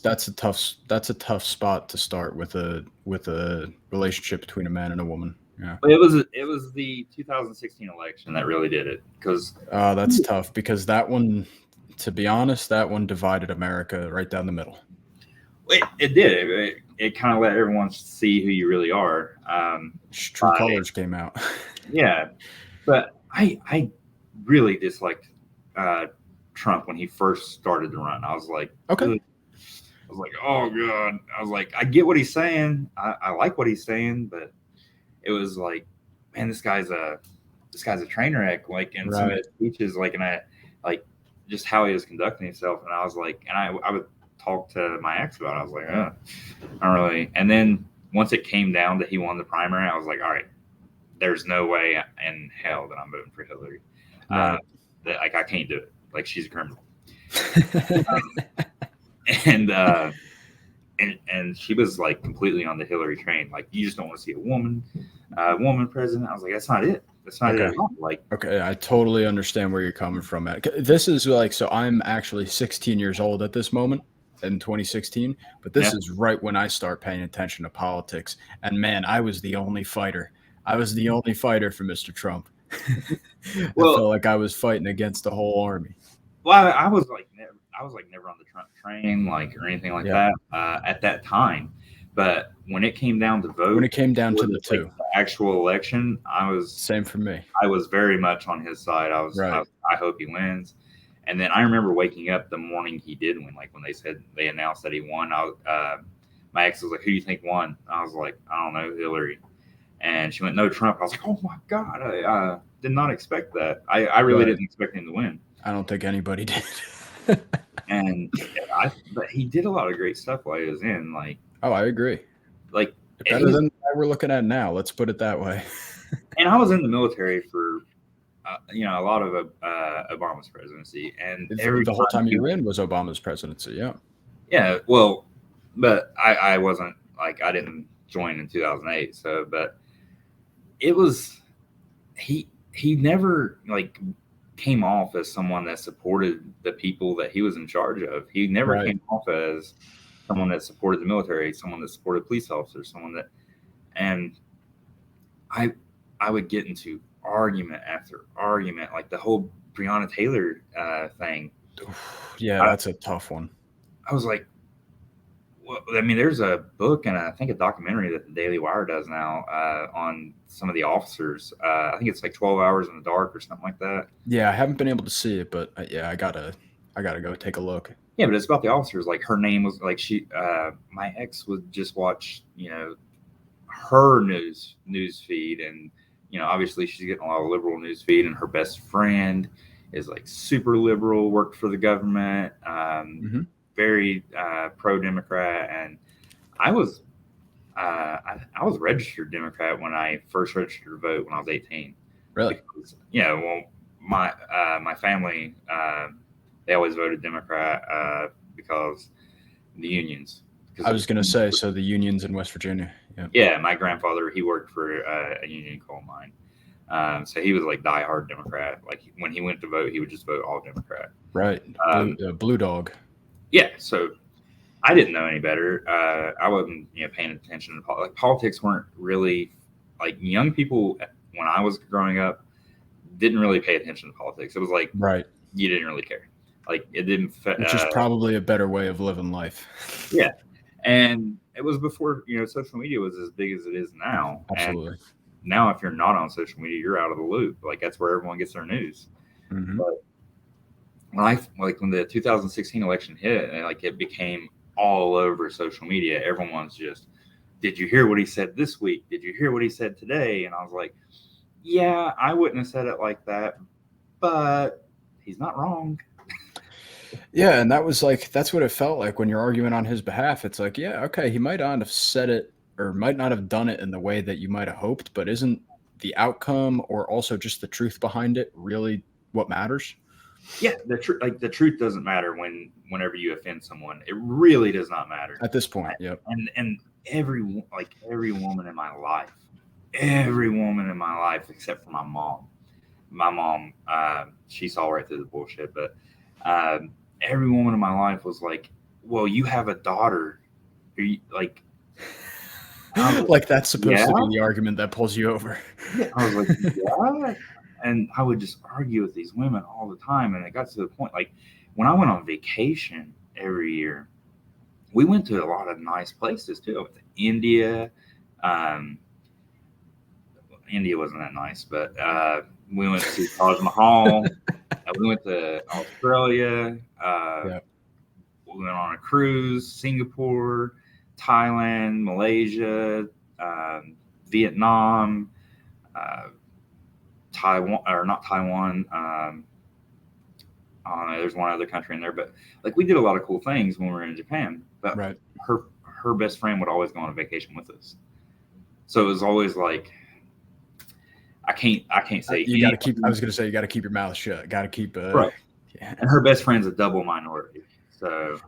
S3: that's a tough spot to start with a relationship between a man and a woman. Yeah.
S4: It was the 2016 election that really did it, because
S3: that's tough, because that one, to be honest, that one divided America right down the middle.
S4: It did. It kind of let everyone see who you really are.
S3: True colors came out.
S4: Yeah, but I really disliked Trump when he first started to run. I was like,
S3: okay.
S4: I was like, oh god. I was like, I get what he's saying. I like what he's saying, but it was like, man, this guy's a train wreck. Like, and some of his speeches, like, and I like just how he was conducting himself. And I was like, and I would talk to my ex about it. I was like, I don't really. And then once it came down to he won the primary, I was like, all right, there's no way in hell that I'm voting for Hillary. That, like, I can't do it. Like, she's a criminal. And she was like completely on the Hillary train. Like, you just don't want to see a woman president. I was like, that's not it. That's not it at all. Like,
S3: okay, I totally understand where you're coming from at. This is like, so I'm actually 16 years old at this moment in 2016, but this is right when I start paying attention to politics. And man, I was the only fighter. I was the only fighter for Mr. Trump. Well, I felt like I was fighting against the whole army.
S4: Well, I was never on the Trump train, like, or anything like that at that time. But when it came down to vote,
S3: when it came down to the
S4: actual election, I was
S3: same for me.
S4: I was very much on his side. I hope he wins. And then I remember waking up the morning he did win, like when they announced that he won. My ex was like, "Who do you think won?" I was like, "I don't know, Hillary." And she went, "No, Trump." I was like, "Oh my god, I did not expect that. I really didn't expect him to win."
S3: I don't think anybody did.
S4: But he did a lot of great stuff while he was in. Like,
S3: oh, I agree.
S4: Like,
S3: better than we're looking at now. Let's put it that way.
S4: And I was in the military for, a lot of Obama's presidency, and
S3: the whole time you were in was Obama's presidency. Yeah.
S4: Yeah. Well, but I wasn't, like, I didn't join in 2008. So, but it was, he never, like, came off as someone that supported the people that he was in charge of. He never came off as someone that supported the military, someone that supported police officers, and I would get into argument after argument, like the whole Breonna Taylor thing.
S3: Yeah, that's a tough one.
S4: I was like, well, I mean, there's a book and I think a documentary that the Daily Wire does now on some of the officers. I think it's like 12 Hours in the Dark or something like that.
S3: Yeah, I haven't been able to see it, but I gotta go take a look.
S4: Yeah, but it's about the officers. Like, her name was like, my ex would just watch, her news feed, and obviously she's getting a lot of liberal news feed, and her best friend is like super liberal, worked for the government, very pro-Democrat, and I was I was registered Democrat when I first registered to vote when I was 18.
S3: Really?
S4: Because, well, my family, they always voted Democrat because the unions.
S3: I was going to say, so the unions in West Virginia. Yeah.
S4: Yeah, my grandfather, he worked for a union coal mine. So he was like diehard Democrat. Like when he went to vote, he would just vote all Democrat.
S3: Right. Blue dog.
S4: Yeah. So I didn't know any better. I wasn't, paying attention to politics. Like politics weren't really like young people when I was growing up didn't really pay attention to politics. It was like
S3: right.
S4: You didn't really care. Like it didn't.
S3: Which is probably a better way of living life.
S4: Yeah, and it was before social media was as big as it is now.
S3: Absolutely.
S4: And now, if you're not on social media, you're out of the loop. Like that's where everyone gets their news.
S3: Mm-hmm.
S4: But when the 2016 election hit, and like it became all over social media. Everyone's just, did you hear what he said this week? Did you hear what he said today? And I was like, yeah, I wouldn't have said it like that, but he's not wrong.
S3: Yeah, and that's what it felt like when you're arguing on his behalf. It's like, yeah, okay, he might not have said it or might not have done it in the way that you might have hoped, but isn't the outcome or also just the truth behind it really what matters?
S4: Yeah, the truth doesn't matter whenever you offend someone. It really does not matter
S3: at this point. Yep.
S4: And every woman in my life, except for my mom. My mom, she saw right through the bullshit, but every woman in my life was like, well, you have a daughter. Are you, like
S3: that's supposed to be the argument that pulls you over.
S4: Yeah, I was like, yeah. And I would just argue with these women all the time. And it got to the point, like when I went on vacation every year, we went to a lot of nice places too. I went to India. India wasn't that nice, but we went to Taj Mahal. We went to Australia. We went on a cruise, Singapore, Thailand, Malaysia, Vietnam, Taiwan, or not Taiwan. I don't know, there's one other country in there, but like we did a lot of cool things when we were in Japan. But
S3: right.
S4: her best friend would always go on a vacation with us. So it was always like, I can't say
S3: you got to keep. I was going to say you got to keep your mouth shut. Got to keep.
S4: Right. Yeah. And her best friend's a double minority, so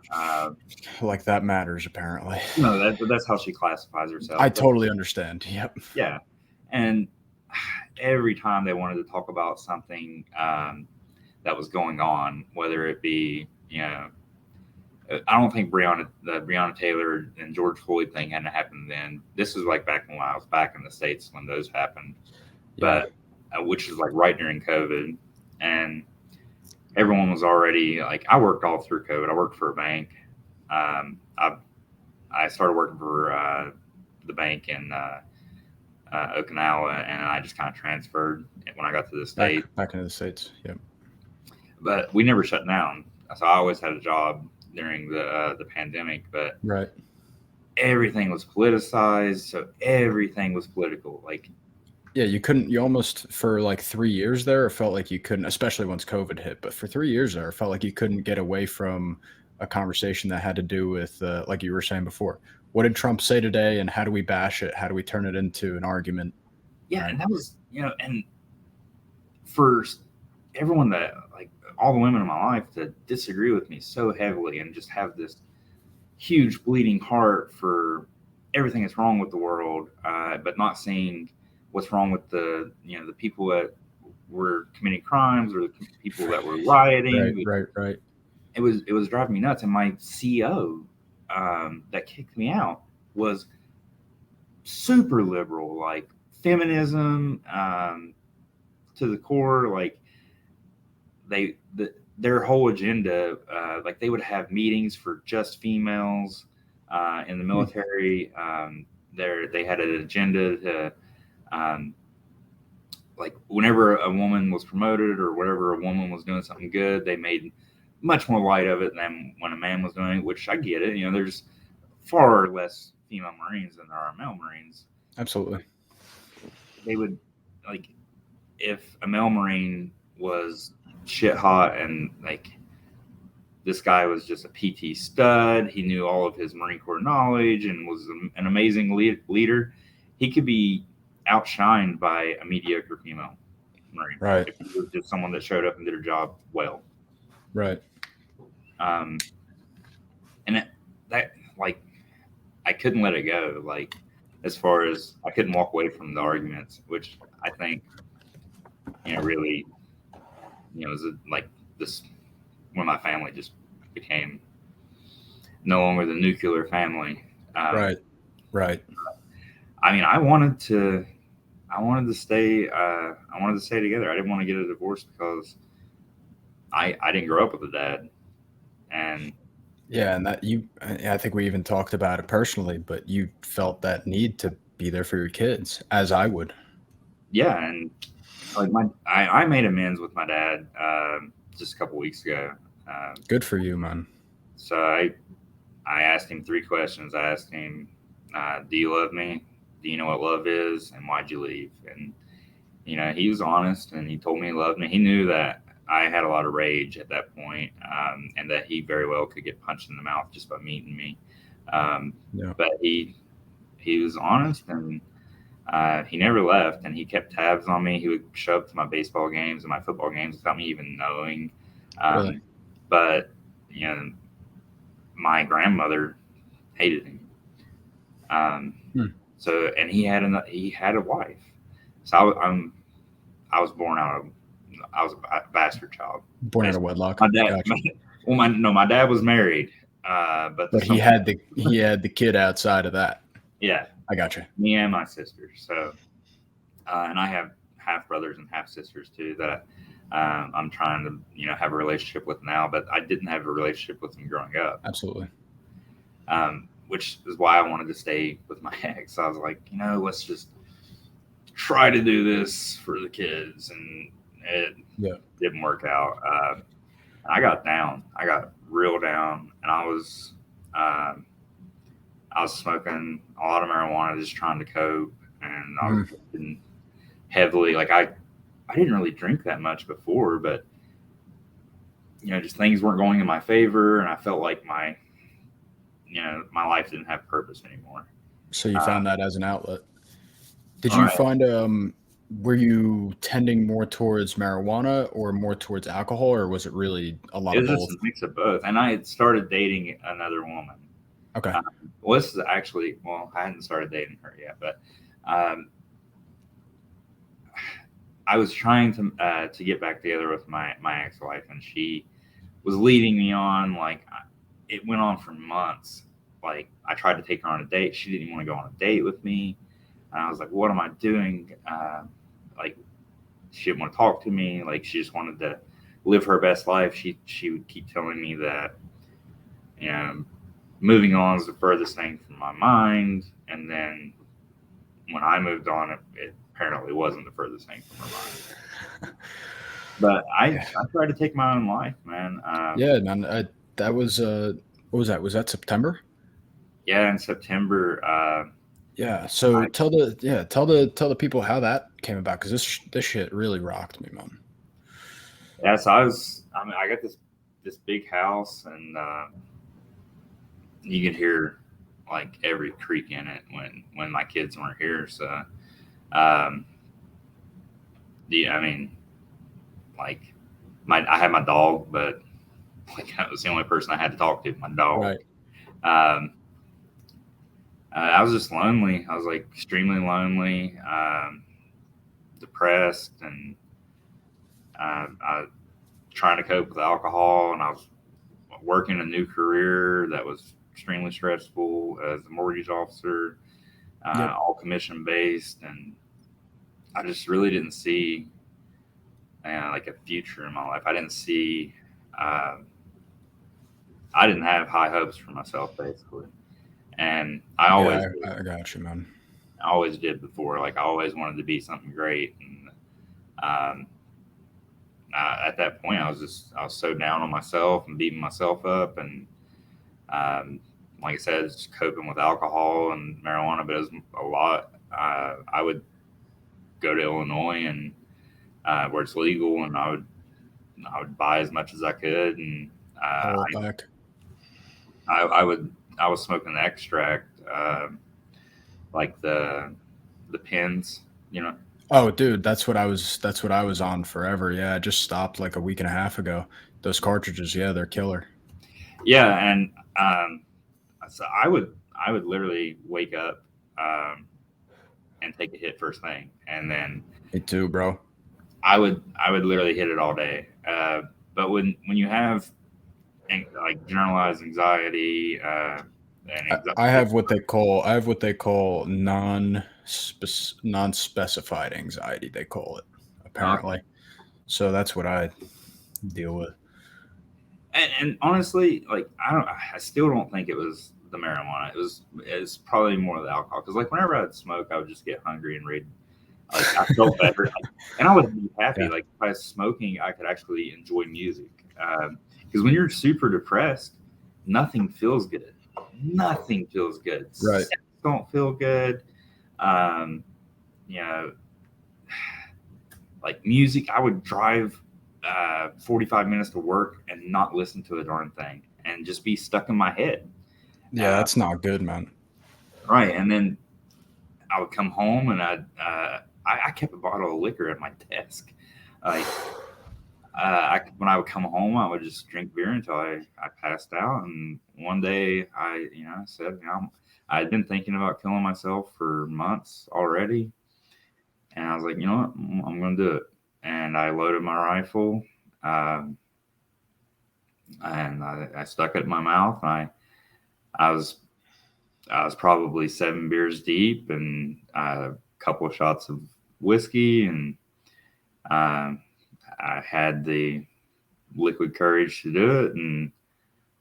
S3: like that matters apparently.
S4: That's how she classifies herself.
S3: I totally understand. Yep.
S4: Yeah, and every time they wanted to talk about something that was going on, whether it be I don't think the Breonna Taylor and George Floyd thing hadn't happened then. This was like back when I was back in the States when those happened. But which is like right during COVID, and everyone was already like, I worked all through COVID. I worked for a bank. I started working for the bank in Okinawa, and I just kind of transferred when I got to the States.
S3: Back into the States, yep.
S4: But we never shut down, so I always had a job during the pandemic. But
S3: right,
S4: everything was politicized, so everything was political, like.
S3: Yeah, you almost, for like 3 years there, it felt like you couldn't, especially once COVID hit, but for 3 years there, it felt like you couldn't get away from a conversation that had to do with, like you were saying before, what did Trump say today and how do we bash it? How do we turn it into an argument?
S4: Yeah, and that was, and for everyone that, like all the women in my life that disagree with me so heavily and just have this huge bleeding heart for everything that's wrong with the world, but not seeing what's wrong with the people that were committing crimes or the people that were rioting.
S3: Right.
S4: It was driving me nuts. And my CEO that kicked me out was super liberal, like feminism to the core. Like their whole agenda, like they would have meetings for just females in the military. They had an agenda to. Like whenever a woman was promoted or whenever a woman was doing something good, they made much more light of it than when a man was doing it, which I get it. There's far less female Marines than there are male Marines.
S3: Absolutely.
S4: They would, like, if a male Marine was shit hot and like this guy was just a PT stud. He knew all of his Marine Corps knowledge and was an amazing leader. He could be outshined by a mediocre female Marine.
S3: Right.
S4: If he was just someone that showed up and did her job well.
S3: Right.
S4: And that like, I couldn't let it go. Like, as far as I couldn't walk away from the arguments, which I think, really, was like this when my family just became no longer the nuclear family.
S3: Right.
S4: I mean, I wanted to stay. I wanted to stay together. I didn't want to get a divorce because I didn't grow up with a dad, and
S3: yeah, and I think we even talked about it personally, but you felt that need to be there for your kids, as I would.
S4: Yeah, and like I made amends with my dad just a couple weeks ago.
S3: Good for you, man.
S4: So I asked him 3 questions. I asked him, "Do you love me? Do you know what love is? And why'd you leave?" And he was honest, and he told me he loved me. He knew that I had a lot of rage at that point, and that he very well could get punched in the mouth just by meeting me. But he was honest, and he never left, and he kept tabs on me. He would show up to my baseball games and my football games without me even knowing.
S3: Really?
S4: But my grandmother hated him. So, and he had a wife. So I was born out of, I was a bastard child.
S3: Born out of wedlock.
S4: My dad,
S3: Gotcha.
S4: my dad was married, but
S3: he had the kid outside of that.
S4: Yeah,
S3: I gotcha.
S4: Me and my sister. So, and I have half brothers and half sisters too that I'm trying to have a relationship with now, but I didn't have a relationship with them growing up.
S3: Absolutely.
S4: Which is why I wanted to stay with my ex. I was like, let's just try to do this for the kids, and it didn't work out. I got down. I got real down, and I was smoking a lot of marijuana, just trying to cope, and I was drinking heavily. Like I didn't really drink that much before, but just things weren't going in my favor, and I felt like my life didn't have purpose anymore.
S3: So you found that as an outlet. Did you find were you tending more towards marijuana or more towards alcohol, or was it really a lot of both? It was
S4: just a mix of both. And I had started dating another woman.
S3: Okay.
S4: Well, this is actually, I hadn't started dating her yet, but I was trying to get back together with my ex-wife, and she was leading me on. Like, it went on for months. Like, I tried to take her on a date. She didn't even want to go on a date with me. And I was like, what am I doing? Like, she didn't want to talk to me. Like, she just wanted to live her best life. She would keep telling me that, moving on is the furthest thing from my mind. And then when I moved on, it apparently wasn't the furthest thing from her mind. But I tried to take my own life, man.
S3: Yeah, man. That was what was that? Was that September?
S4: Yeah, in September.
S3: Yeah. So tell the people how that came about, because this shit really rocked me, man.
S4: Yeah. So I got this big house, and you could hear like every creak in it when my kids weren't here. So, I mean, like I had my dog, but like that was the only person I had to talk to, my dog.
S3: Right.
S4: I was just lonely. I was like extremely lonely, depressed, and I was trying to cope with alcohol, and I was working a new career that was extremely stressful as a mortgage officer, all commission based, and I just really didn't see like a future in my life. I didn't see. I didn't have high hopes for myself, basically. And I always,
S3: I got you, man.
S4: I always did before. Like, I always wanted to be something great. And at that point, I was so down on myself and beating myself up. And like I said, just coping with alcohol and marijuana, but it was a lot. I would go to Illinois and where it's legal, and I would buy as much as I could, and
S3: Hold back.
S4: I was smoking the extract, like the pins, you know.
S3: Oh, dude, that's what I was on forever. Yeah, I just stopped like a week and a half ago. Those cartridges, yeah, they're killer.
S4: Yeah, and so I would literally wake up and take a hit first thing, and then
S3: Me too, bro.
S4: I would literally hit it all day. But when you have like generalized anxiety, and
S3: I
S4: anxiety,
S3: have what they call non-specified anxiety, they call it, apparently. So that's what I deal with.
S4: and honestly, like I still don't think it was the marijuana. It's probably more the alcohol. Because like whenever I'd smoke, I would just get hungry and read. Like I felt better, and I would be happy.
S3: Yeah.
S4: Like if I was smoking, I could actually enjoy music. Because when you're super depressed, nothing feels good. Nothing feels good.
S3: Right.
S4: Sex don't feel good. Um, you know, like music, I would drive 45 minutes to work and not listen to a darn thing and just be stuck in my head.
S3: Yeah, that's not good, man.
S4: Right. And then I would come home and I kept a bottle of liquor at my desk. Like, when I would come home, I would just drink beer until I passed out. And one day I said, I'd been thinking about killing myself for months already. And I was like, you know what? I'm going to do it. And I loaded my rifle, um, and I stuck it in my mouth. And I was probably 7 beers deep, and a couple of shots of whiskey, and I had the liquid courage to do it, and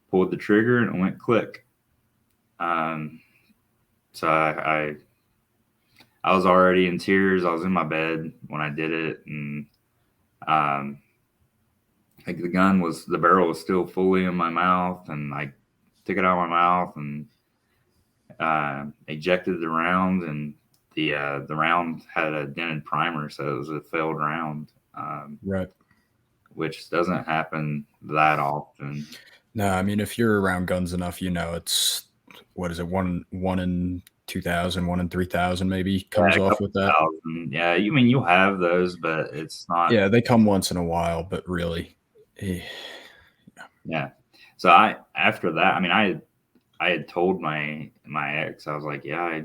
S4: pulled the trigger, and it went click. So I was already in tears. I was in my bed when I did it, and like the barrel was still fully in my mouth, and I took it out of my mouth and ejected the round, and the round had a dented primer, so it was a failed round,
S3: Right.
S4: which doesn't happen that often.
S3: No, I mean, if you're around guns enough, it's what is it, one in 2,000, 1 in 3,000 maybe comes
S4: Yeah, a
S3: off
S4: couple
S3: with that.
S4: thousand. Yeah, you mean you'll have those, but it's not.
S3: Yeah, they come once in a while, but really,
S4: Yeah. So after that, I mean, I had told my ex, I was like, yeah,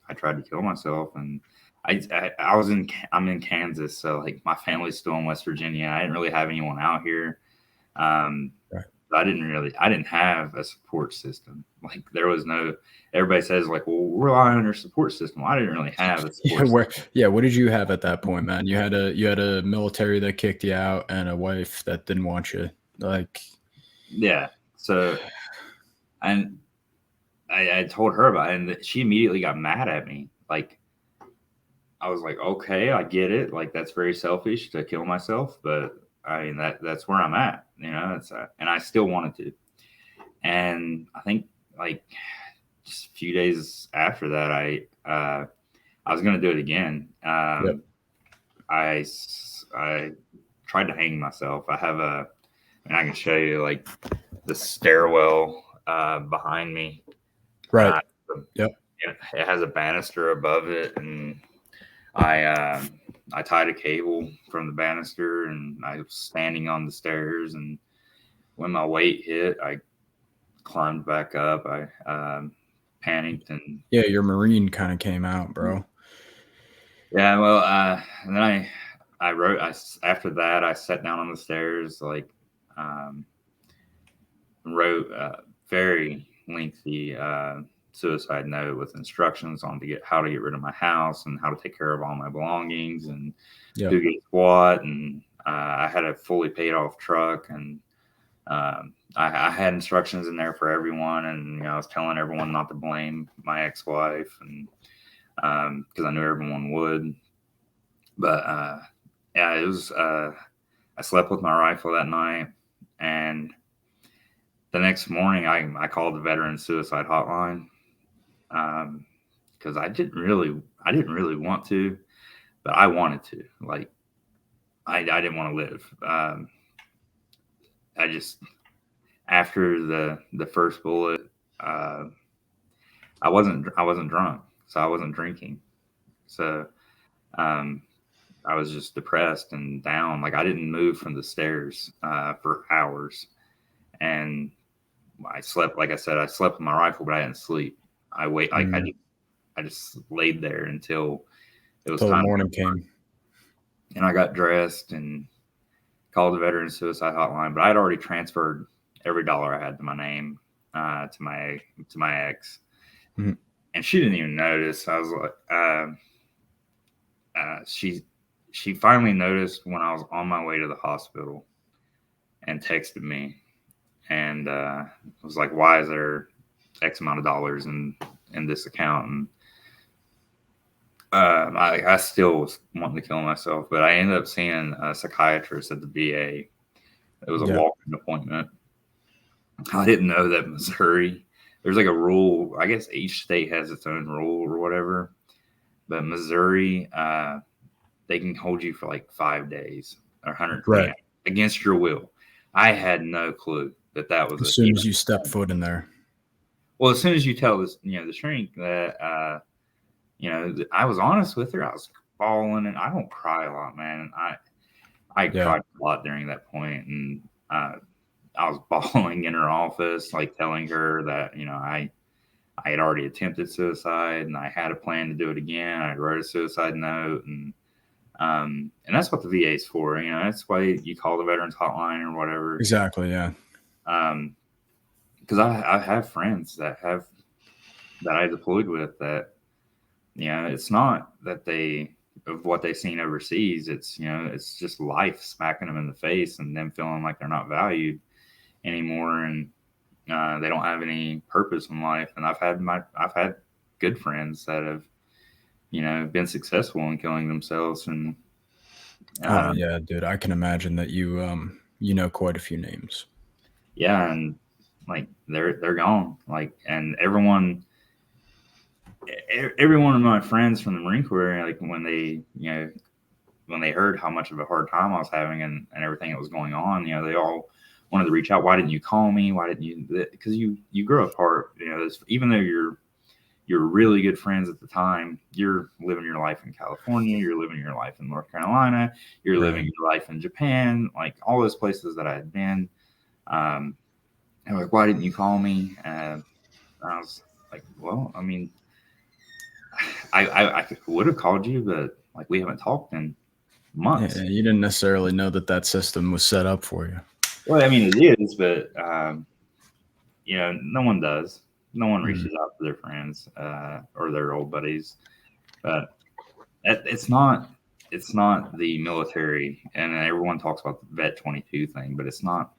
S4: I tried to kill myself, and I'm in Kansas, so like my family's still in West Virginia. I didn't really have anyone out here.
S3: Right.
S4: I didn't have a support system. Like there was no. Everybody says like, well, rely on your support system. Well, I didn't really have a support system.
S3: What did you have at that point, man? You had a military that kicked you out and a wife that didn't want you. Like,
S4: Yeah. So, and I told her about it, and she immediately got mad at me. Like, I was like, okay, I get it. Like, that's very selfish to kill myself, but I mean that's where I'm at. It's and I still wanted to. And I think like just a few days after that, I was gonna do it again.
S3: Yep.
S4: I tried to hang myself. I can show you like the stairwell behind me.
S3: Right. Yep.
S4: It has a banister above it, and I tied a cable from the banister, and I was standing on the stairs. And when my weight hit, I climbed back up. I panicked, and
S3: Yeah, your Marine kind of came out, bro.
S4: yeah, well, and then I wrote. After that, I sat down on the stairs, like wrote a very lengthy suicide note with instructions on how to get rid of my house and how to take care of all my belongings and who gets what. And I had a fully paid off truck, and I had instructions in there for everyone. And I was telling everyone not to blame my ex-wife, and because I knew everyone would. But yeah, it was. I slept with my rifle that night, and the next morning I called the veteran suicide hotline, because I didn't really want to, but I wanted to. Like I didn't want to live. I just after the first bullet, I wasn't drunk, so I wasn't drinking. So I was just depressed and down. Like I didn't move from the stairs for hours, and I slept. Like I said, I slept with my rifle, but I didn't sleep. I just laid there until it was
S3: Till the
S4: time.
S3: morning came.
S4: And I got dressed and called the Veteran Suicide Hotline. But I had already transferred every dollar I had to my name to my ex,
S3: Mm-hmm.
S4: and she didn't even notice. I was like, she finally noticed when I was on my way to the hospital and texted me and was like, "Why is there X amount of dollars in this account?" And I still was wanting to kill myself, but I ended up seeing a psychiatrist at the VA. It was a walk-in appointment. I didn't know that Missouri, there's like a rule. I guess each state has its own rule or whatever, but Missouri, they can hold you for like 5 days or 120 against your will. I had no clue that was
S3: as soon as you step foot in there.
S4: Well, as soon as you tell this, the shrink that, I was honest with her. I was bawling, and I don't cry a lot, man. I cried a lot during that point, and I was bawling in her office, like telling her that, I had already attempted suicide, and I had a plan to do it again. I wrote a suicide note, and that's what the VA is for. That's why you call the Veterans Hotline or whatever.
S3: Exactly. Yeah.
S4: Because I have friends that I deployed with that, it's not that of what they've seen overseas. It's, it's just life smacking them in the face and them feeling like they're not valued anymore. And they don't have any purpose in life. And I've had good friends that have, been successful in killing themselves. And
S3: oh yeah, dude, I can imagine that you know quite a few names.
S4: Yeah, and like they're gone. Like, and every one of my friends from the Marine Corps, like when they heard how much of a hard time I was having and everything that was going on, they all wanted to reach out. Why didn't you call me? Why didn't you? Because you grow apart. Even though you're really good friends at the time, you're living your life in California, you're living your life in North Carolina, you're living your life in Japan, like all those places that I had been. And like, why didn't you call me? And I was like, well, I mean, I would have called you, but like we haven't talked in months.
S3: Yeah, you didn't necessarily know that system was set up for you.
S4: Well, I mean, it is, but no one does. No one reaches out to their friends or their old buddies. But it's not the military, and everyone talks about the Vet 22 thing, but it's not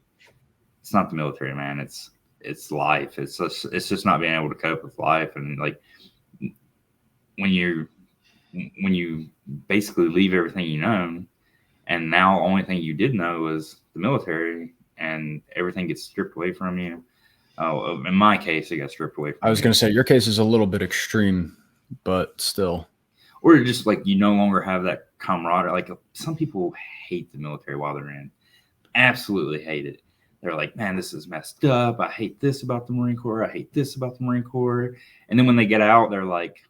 S4: the military, man. It's life. It's just not being able to cope with life, and like when you basically leave everything you know, and now the only thing you did know was the military, and everything gets stripped away from you. Oh, in my case, it got stripped away from me.
S3: I was going to say your case is a little bit extreme, but still.
S4: Or just like you no longer have that camaraderie. Like some people hate the military while they're in. Absolutely hate it. They're like, man, this is messed up. I hate this about the Marine Corps. I hate this about the Marine Corps. And then when they get out, they're like,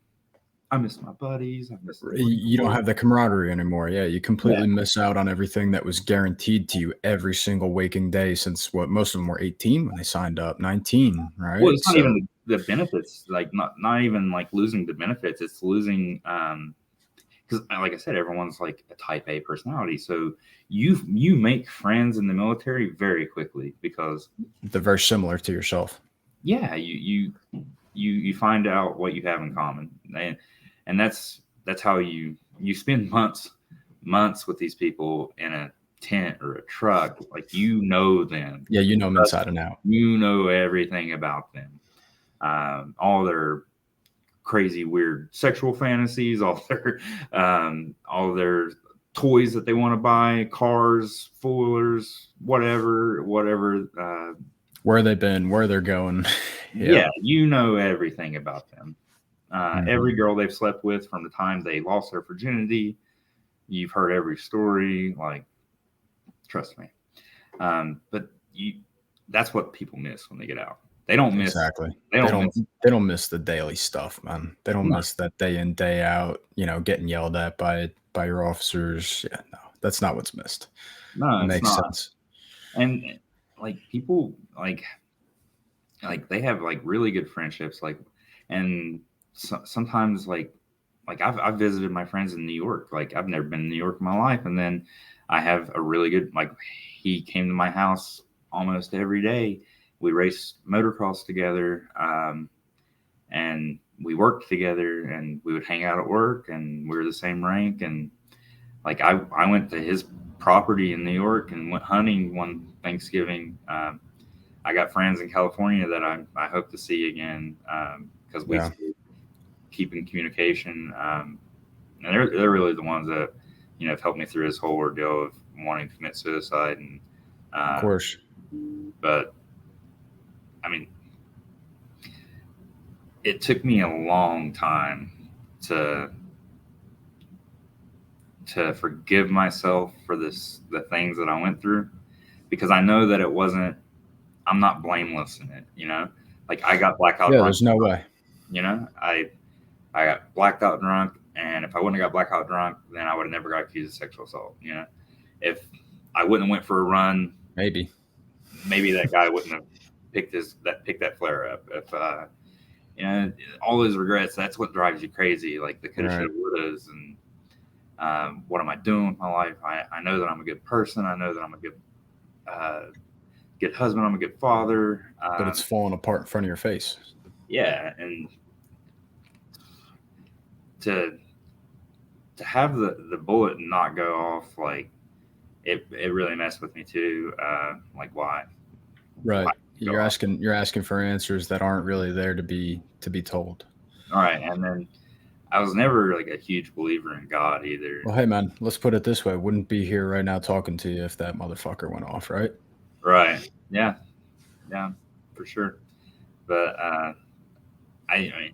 S4: I miss my buddies.
S3: You don't have the camaraderie anymore. Yeah, you completely miss out on everything that was guaranteed to you every single waking day since most of them were 18 when they signed up, 19, right?
S4: Well, it's not even the benefits, like not even like losing the benefits. It's losing because, like I said, everyone's like a type A personality. So you make friends in the military very quickly because
S3: they're very similar to yourself.
S4: Yeah, you find out what you have in common, and that's how you spend months with these people in a tent or a truck. Like them.
S3: Yeah, you know them inside and out.
S4: You know everything about them, all their crazy, weird sexual fantasies, all their toys that they want to buy, cars, foilers, whatever.
S3: Where they've been, where they're going.
S4: Yeah, you know everything about them. Every girl they've slept with from the time they lost their virginity, you've heard every story. Like, trust me. But that's what people miss when they get out. They don't miss
S3: Exactly.
S4: they don't miss
S3: They don't miss the daily stuff, man. They don't
S4: No.
S3: miss that day in, day out, getting yelled at by your officers. Yeah, no, that's not what's missed.
S4: No,
S3: It
S4: it's
S3: makes
S4: not.
S3: sense.
S4: And like people like they have like really good friendships, like, and sometimes like I've visited my friends in New York. Like I've never been in New York in my life, and then I have a really good, like, he came to my house almost every day. We raced motocross together, and we worked together, and we would hang out at work, and we were the same rank. And like I went to his property in New York and went hunting one Thanksgiving. I got friends in California that I hope to see again, because we
S3: Yeah.
S4: still keep in communication. And they're really the ones that have helped me through this whole ordeal of wanting to commit suicide. And
S3: Of course.
S4: but I mean, it took me a long time to forgive myself for the things that I went through, because I know that I'm not blameless in it. Like I got blackout
S3: Yeah,
S4: drunk.
S3: there's no way.
S4: I got blacked out drunk, and if I wouldn't have got blackout drunk, then I would have never got accused of sexual assault. If I wouldn't have went for a run,
S3: Maybe
S4: that guy wouldn't have picked that flare up. If all those regrets, that's what drives you crazy. Like the coulda,
S3: Right.
S4: shoulda, wouldas, and what am I doing with my life? I know that I'm a good person. I know that I'm a good husband. I'm a good father.
S3: but it's falling apart in front of your face.
S4: Yeah, and to have the bullet not go off, like it really messed with me too. Like why?
S3: Right.
S4: Why
S3: You're asking for answers that aren't really there to be told.
S4: All right, and then I was never like a huge believer in God either.
S3: Well, hey man, let's put it this way: wouldn't be here right now talking to you if that motherfucker went off, right?
S4: Right? Yeah, for sure. But I mean,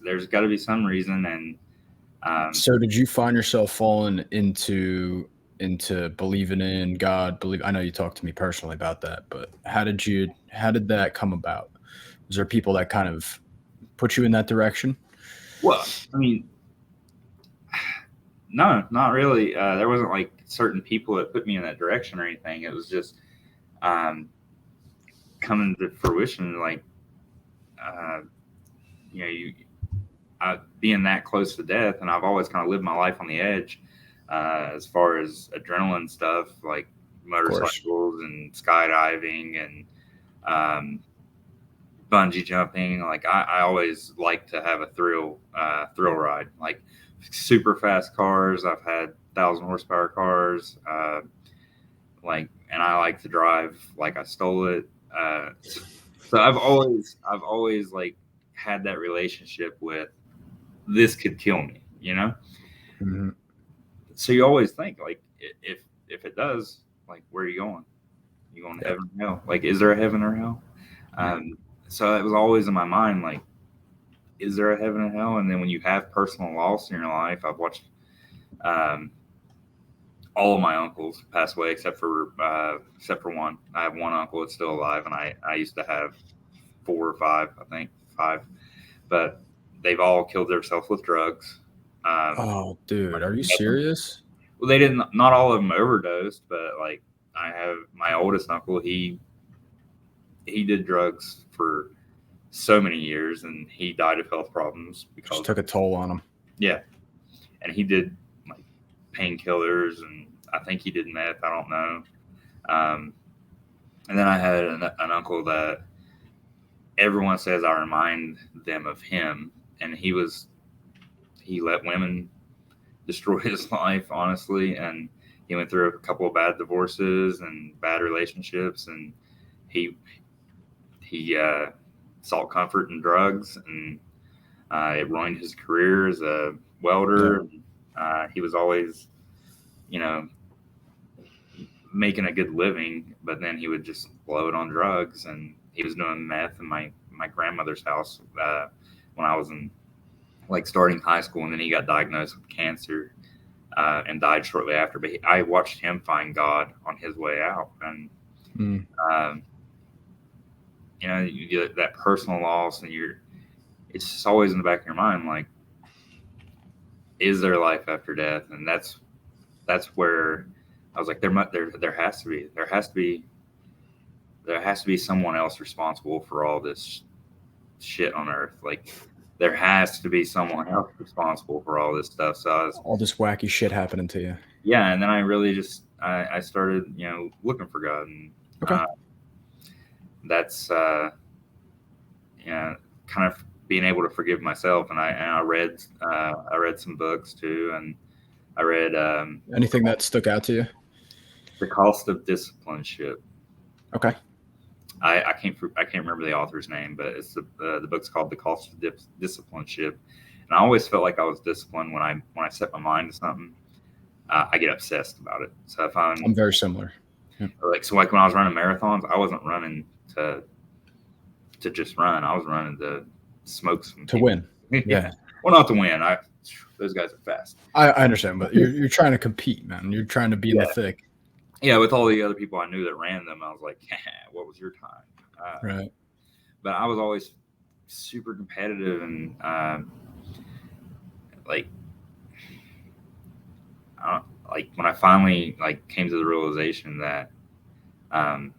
S4: there's got to be some reason, and
S3: So, did you find yourself falling into believing in God? I know you talked to me personally about that, but how did that come about? Was there people that kind of put you in that direction?
S4: well, I mean, no, not really. There wasn't like certain people that put me in that direction or anything. It was just um, coming to fruition, like you being that close to death, and I've always kind of lived my life on the edge, as far as adrenaline stuff, like motorcycles and skydiving and bungee jumping. Like I always like to have a thrill ride, like super fast cars. I've had 1,000 horsepower cars, and I like to drive like I stole it. So I've always like had that relationship with, this could kill me.
S3: Mm-hmm.
S4: So you always think, like, if it does, like, where are you going? You going to heaven or hell? Like, is there a heaven or hell? So it was always in my mind, like, is there a heaven and hell? And then when you have personal loss in your life, I've watched all of my uncles pass away except for one. I have one uncle that's still alive, and I used to have 4 or 5, I think 5, but they've all killed themselves with drugs.
S3: Oh, dude, are you serious?
S4: Well, they didn't. Not all of them overdosed, but like I have my oldest uncle. He did drugs for so many years, and he died of health problems because
S3: Just took a toll on him.
S4: Yeah, and he did like painkillers, and I think he did meth. I don't know. And then I had an uncle that everyone says I remind them of him, and he let women destroy his life, honestly, and he went through a couple of bad divorces and bad relationships, and he sought comfort in drugs, and it ruined his career as a welder. Yeah. He was always, making a good living, but then he would just blow it on drugs, and he was doing meth in my grandmother's house when I was in starting high school, and then he got diagnosed with cancer and died shortly after. But I watched him find God on his way out, and you get that personal loss, and it's just always in the back of your mind, like, is there life after death? And that's where I was like, there has to be someone else responsible for all this shit on earth. Like, there has to be someone else responsible for all this stuff. So
S3: all this wacky shit happening to you.
S4: Yeah, and then I really just I started looking for God, and
S3: Okay.
S4: That's kind of being able to forgive myself. And I read some books too, and I read
S3: anything that stuck out to you.
S4: The Cost of Discipleship.
S3: Okay.
S4: I can't remember the author's name, but it's the book's called The Cost of Discipleship. And I always felt like I was disciplined when I set my mind to something. I get obsessed about it. So if I'm
S3: very similar. Yeah.
S4: Like when I was running marathons, I wasn't running to just run. I was running to smoke some
S3: to
S4: people.
S3: win. Yeah.
S4: Well, not to win. Those guys are fast.
S3: I understand, but you're trying to compete, man. You're trying to be in the thick.
S4: Yeah, with all the other people I knew that ran them, I was like, what was your time?
S3: Right.
S4: But I was always super competitive, and like when I finally came to the realization that I'm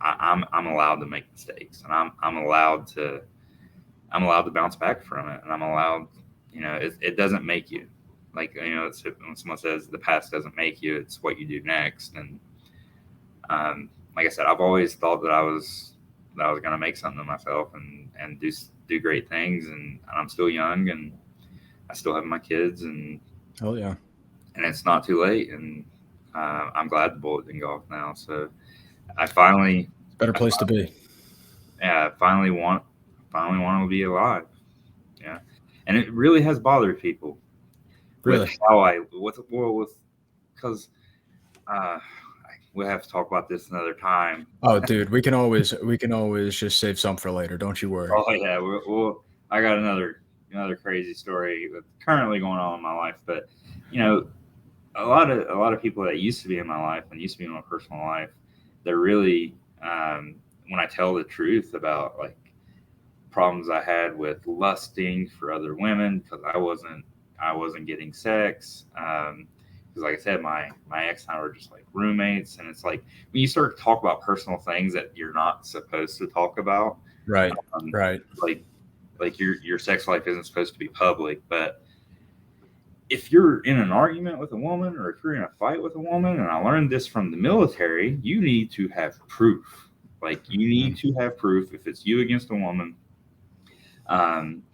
S4: allowed to make mistakes, and I'm allowed to bounce back from it, and I'm allowed, it doesn't make you. It's, when someone says the past doesn't make you, it's what you do next. And like I said, I've always thought that I was going to make something of myself and do great things. And I'm still young, and I still have my kids, and
S3: oh yeah,
S4: and it's not too late. And I'm glad the bullet didn't go off now. So I finally
S3: better place to be.
S4: Yeah, I finally want to be alive. Yeah, and it really has bothered people.
S3: Really?
S4: Because we'll have to talk about this another time.
S3: Oh, dude, we can always just save some for later. Don't you worry.
S4: Oh yeah, I got another crazy story that's currently going on in my life. But a lot of people that used to be in my life and used to be in my personal life, they're really when I tell the truth about problems I had with lusting for other women, because I wasn't getting sex. Because like I said, my ex and I were just roommates, and it's when you start to talk about personal things that you're not supposed to talk about.
S3: Right. Right.
S4: Your sex life isn't supposed to be public, but if you're in an argument with a woman, or if you're in a fight with a woman, and I learned this from the military, you need to have proof. You need to have proof if it's you against a woman.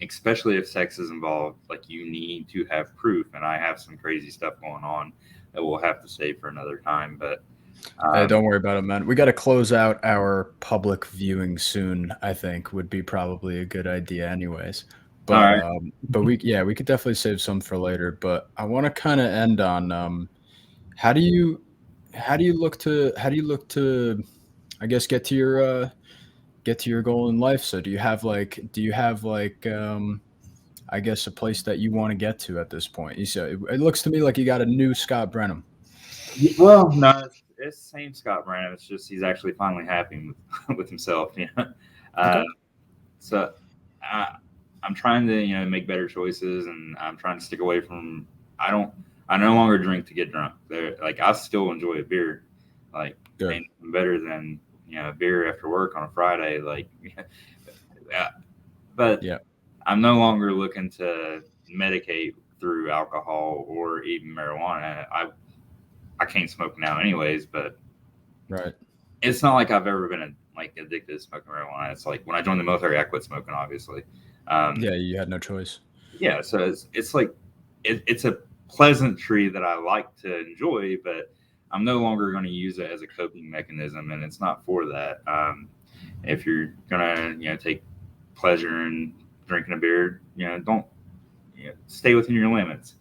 S4: Especially if sex is involved, you need to have proof. And I have some crazy stuff going on that we'll have to save for another time. But
S3: hey, don't worry about it, man. We got to close out our public viewing soon. I think would be probably a good idea, anyways. But but we could definitely save some for later. But I want to kind of end on how do you look to I guess get to your goal in life. So do you have I guess a place that you want to get to at this point? You said it looks to me like you got a new Scott Branham.
S4: Well, no, it's the same Scott Branham. It's just he's actually finally happy with himself. Okay. So I'm trying to make better choices, and I'm trying to stick away from. I no longer drink to get drunk. I still enjoy a beer,
S3: Good.
S4: Better than beer after work on a Friday, but yeah. I'm no longer looking to medicate through alcohol or even marijuana. I can't smoke now anyways, but
S3: right. It's
S4: not like I've ever been addicted to smoking marijuana. It's when I joined the military, I quit smoking, obviously.
S3: Yeah, you had no choice.
S4: Yeah, so it's a pleasantry that I like to enjoy, but I'm no longer going to use it as a coping mechanism, and it's not for that. If you're gonna take pleasure in drinking a beer, don't stay within your limits,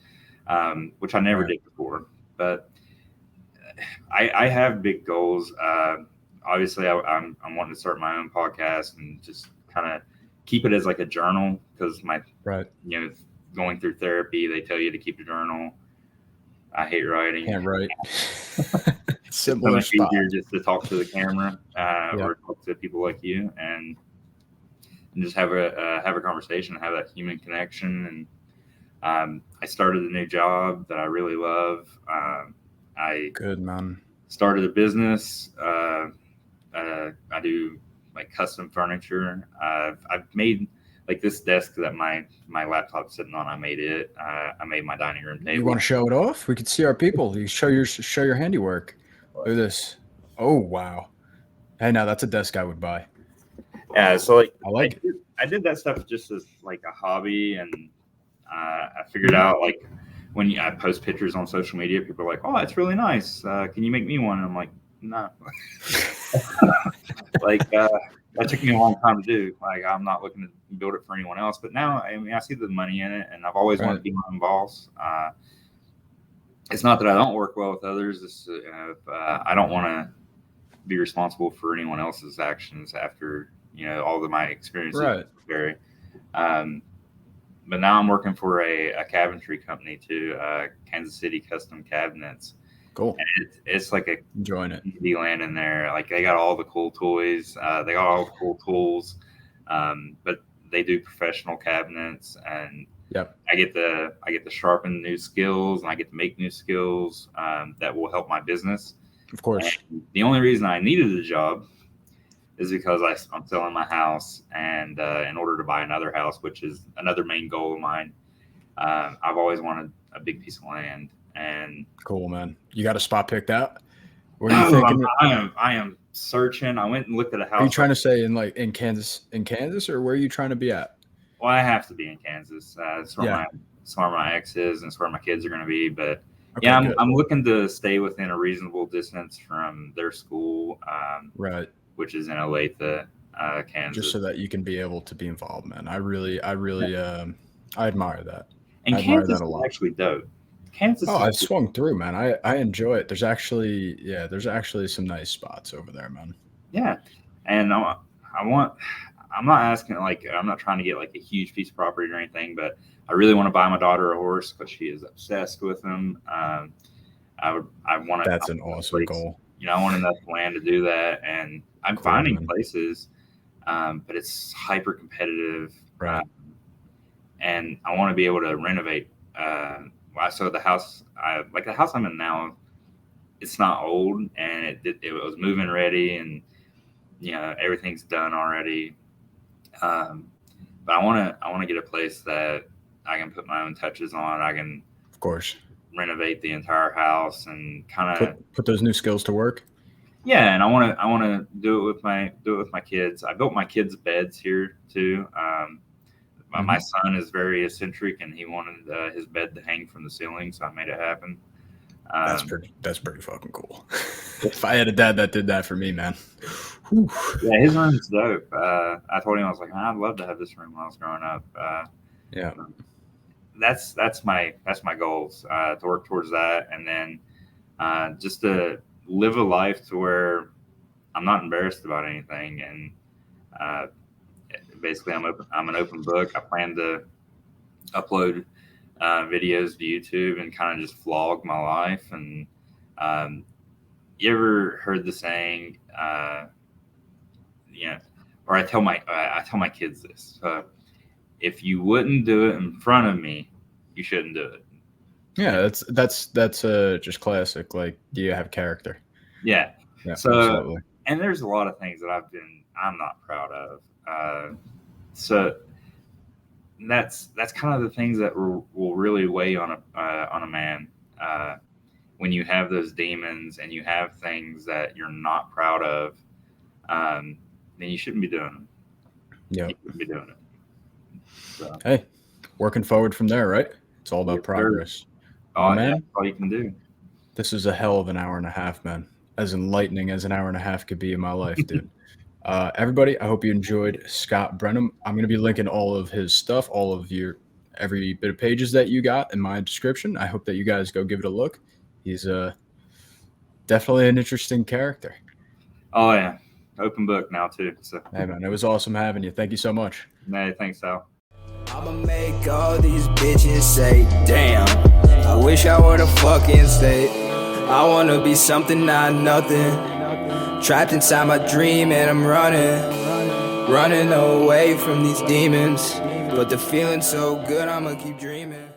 S4: which I never did before. But I have big goals. Obviously, I'm wanting to start my own podcast and just kind of keep it as a journal, because going through therapy, they tell you to keep a journal. I hate writing.
S3: Can't write. simpler
S4: much
S3: spot.
S4: easier just to talk to the camera or talk to people like you and just have a conversation, have that human connection. And I started a new job that I really love. I
S3: Good, man.
S4: started a business. I do like custom furniture. I've made like this desk that my laptop's sitting on. I made it. I made my dining room table.
S3: You want to show it off? We could see our people. You show your handiwork. Look at this. Oh wow. Hey, now that's a desk I would buy.
S4: Yeah, so like
S3: I like it.
S4: I did that stuff just as like a hobby, and I figured out like when I post pictures on social media, people are like, "Oh, that's really nice. Can you make me one?" And I'm like, "No." Like that took me a long time to do. Like I'm not looking to build it for anyone else. But now, I mean, I see the money in it, and I've always wanted to be my own boss. It's not that I don't work well with others. It's, I don't want to be responsible for anyone else's actions after all of my experiences.
S3: Right.
S4: But now I'm working for a cabinetry company too, Kansas City Custom Cabinets.
S3: Cool.
S4: And it's like a
S3: enjoying it.
S4: land in there. Like they got all the cool toys, they got all the cool tools, but they do professional cabinets, and
S3: yep.
S4: I get to sharpen new skills, and I get to make new skills that will help my business.
S3: Of course.
S4: And the only reason I needed a job is because I'm selling my house, and in order to buy another house, which is another main goal of mine, I've always wanted a big piece of land. And
S3: cool, man. You got a spot picked out? What are you thinking?
S4: I am searching. I went and looked at a house.
S3: Are you trying to say in Kansas, or where are you trying to be at?
S4: Well, I have to be in Kansas. It's where my ex is, and it's where my kids are going to be. But okay, yeah, I'm looking to stay within a reasonable distance from their school,
S3: right? Which
S4: is in Olathe, Kansas.
S3: Just so that you can be able to be involved, man. I really, I admire that.
S4: And Kansas is actually dope. Kansas.
S3: Oh, I've swung through, man. I enjoy it. There's actually some nice spots over there, man.
S4: Yeah, and I'm not asking, like, I'm not trying to get like a huge piece of property or anything, but I really want to buy my daughter a horse because she is obsessed with him. I want to.
S3: That's an awesome goal.
S4: I want enough land to do that, and I'm finding places, but it's hyper competitive,
S3: right?
S4: And I want to be able to renovate. So the house I'm in now, it's not old, and it was move-in ready, and everything's done already. But I want to get a place that I can put my own touches on. I can,
S3: of course,
S4: renovate the entire house and kind of
S3: put those new skills to work.
S4: Yeah, and I want to do it with my kids. I built my kids' beds here too. My son is very eccentric, and he wanted his bed to hang from the ceiling, so I made it happen.
S3: That's pretty fucking cool. If I had a dad that did that for me, man. Whew.
S4: Yeah, his room's dope. I told him, I was like, I'd love to have this room when I was growing up.
S3: Yeah,
S4: that's my goals, to work towards that, and then just to live a life to where I'm not embarrassed about anything, and basically I'm an open book. I plan to upload videos to YouTube and kind of just vlog my life. And you ever heard the saying, or I tell my kids this: if you wouldn't do it in front of me, you shouldn't do it.
S3: Yeah, that's just classic. Like, do you have character?
S4: Yeah. So,
S3: absolutely.
S4: And there's a lot of things that I'm not proud of. So that's kind of the things that will really weigh on a man when you have those demons and you have things that you're not proud of. Then you shouldn't be doing them.
S3: Yeah,
S4: you shouldn't be doing it. So.
S3: Hey, working forward from there, right? It's all about progress.
S4: Oh man, that's all you can do.
S3: This is a hell of an hour and a half, man. As enlightening as an hour and a half could be in my life, dude. Everybody, I hope you enjoyed Scott Branham. I'm going to be linking all of his stuff, every bit of pages that you got in my description. I hope that you guys go give it a look. He's definitely an interesting character.
S4: Oh, yeah. Open book now, too. So.
S3: Hey, man, it was awesome having you. Thank you so much.
S4: Hey, thanks, Sal.
S2: I'ma make all these bitches say, damn, I wish I would've fucking stayed. I wanna be something, not nothing. Trapped inside my dream and I'm running away from these demons. But the feeling's so good, I'ma keep dreaming.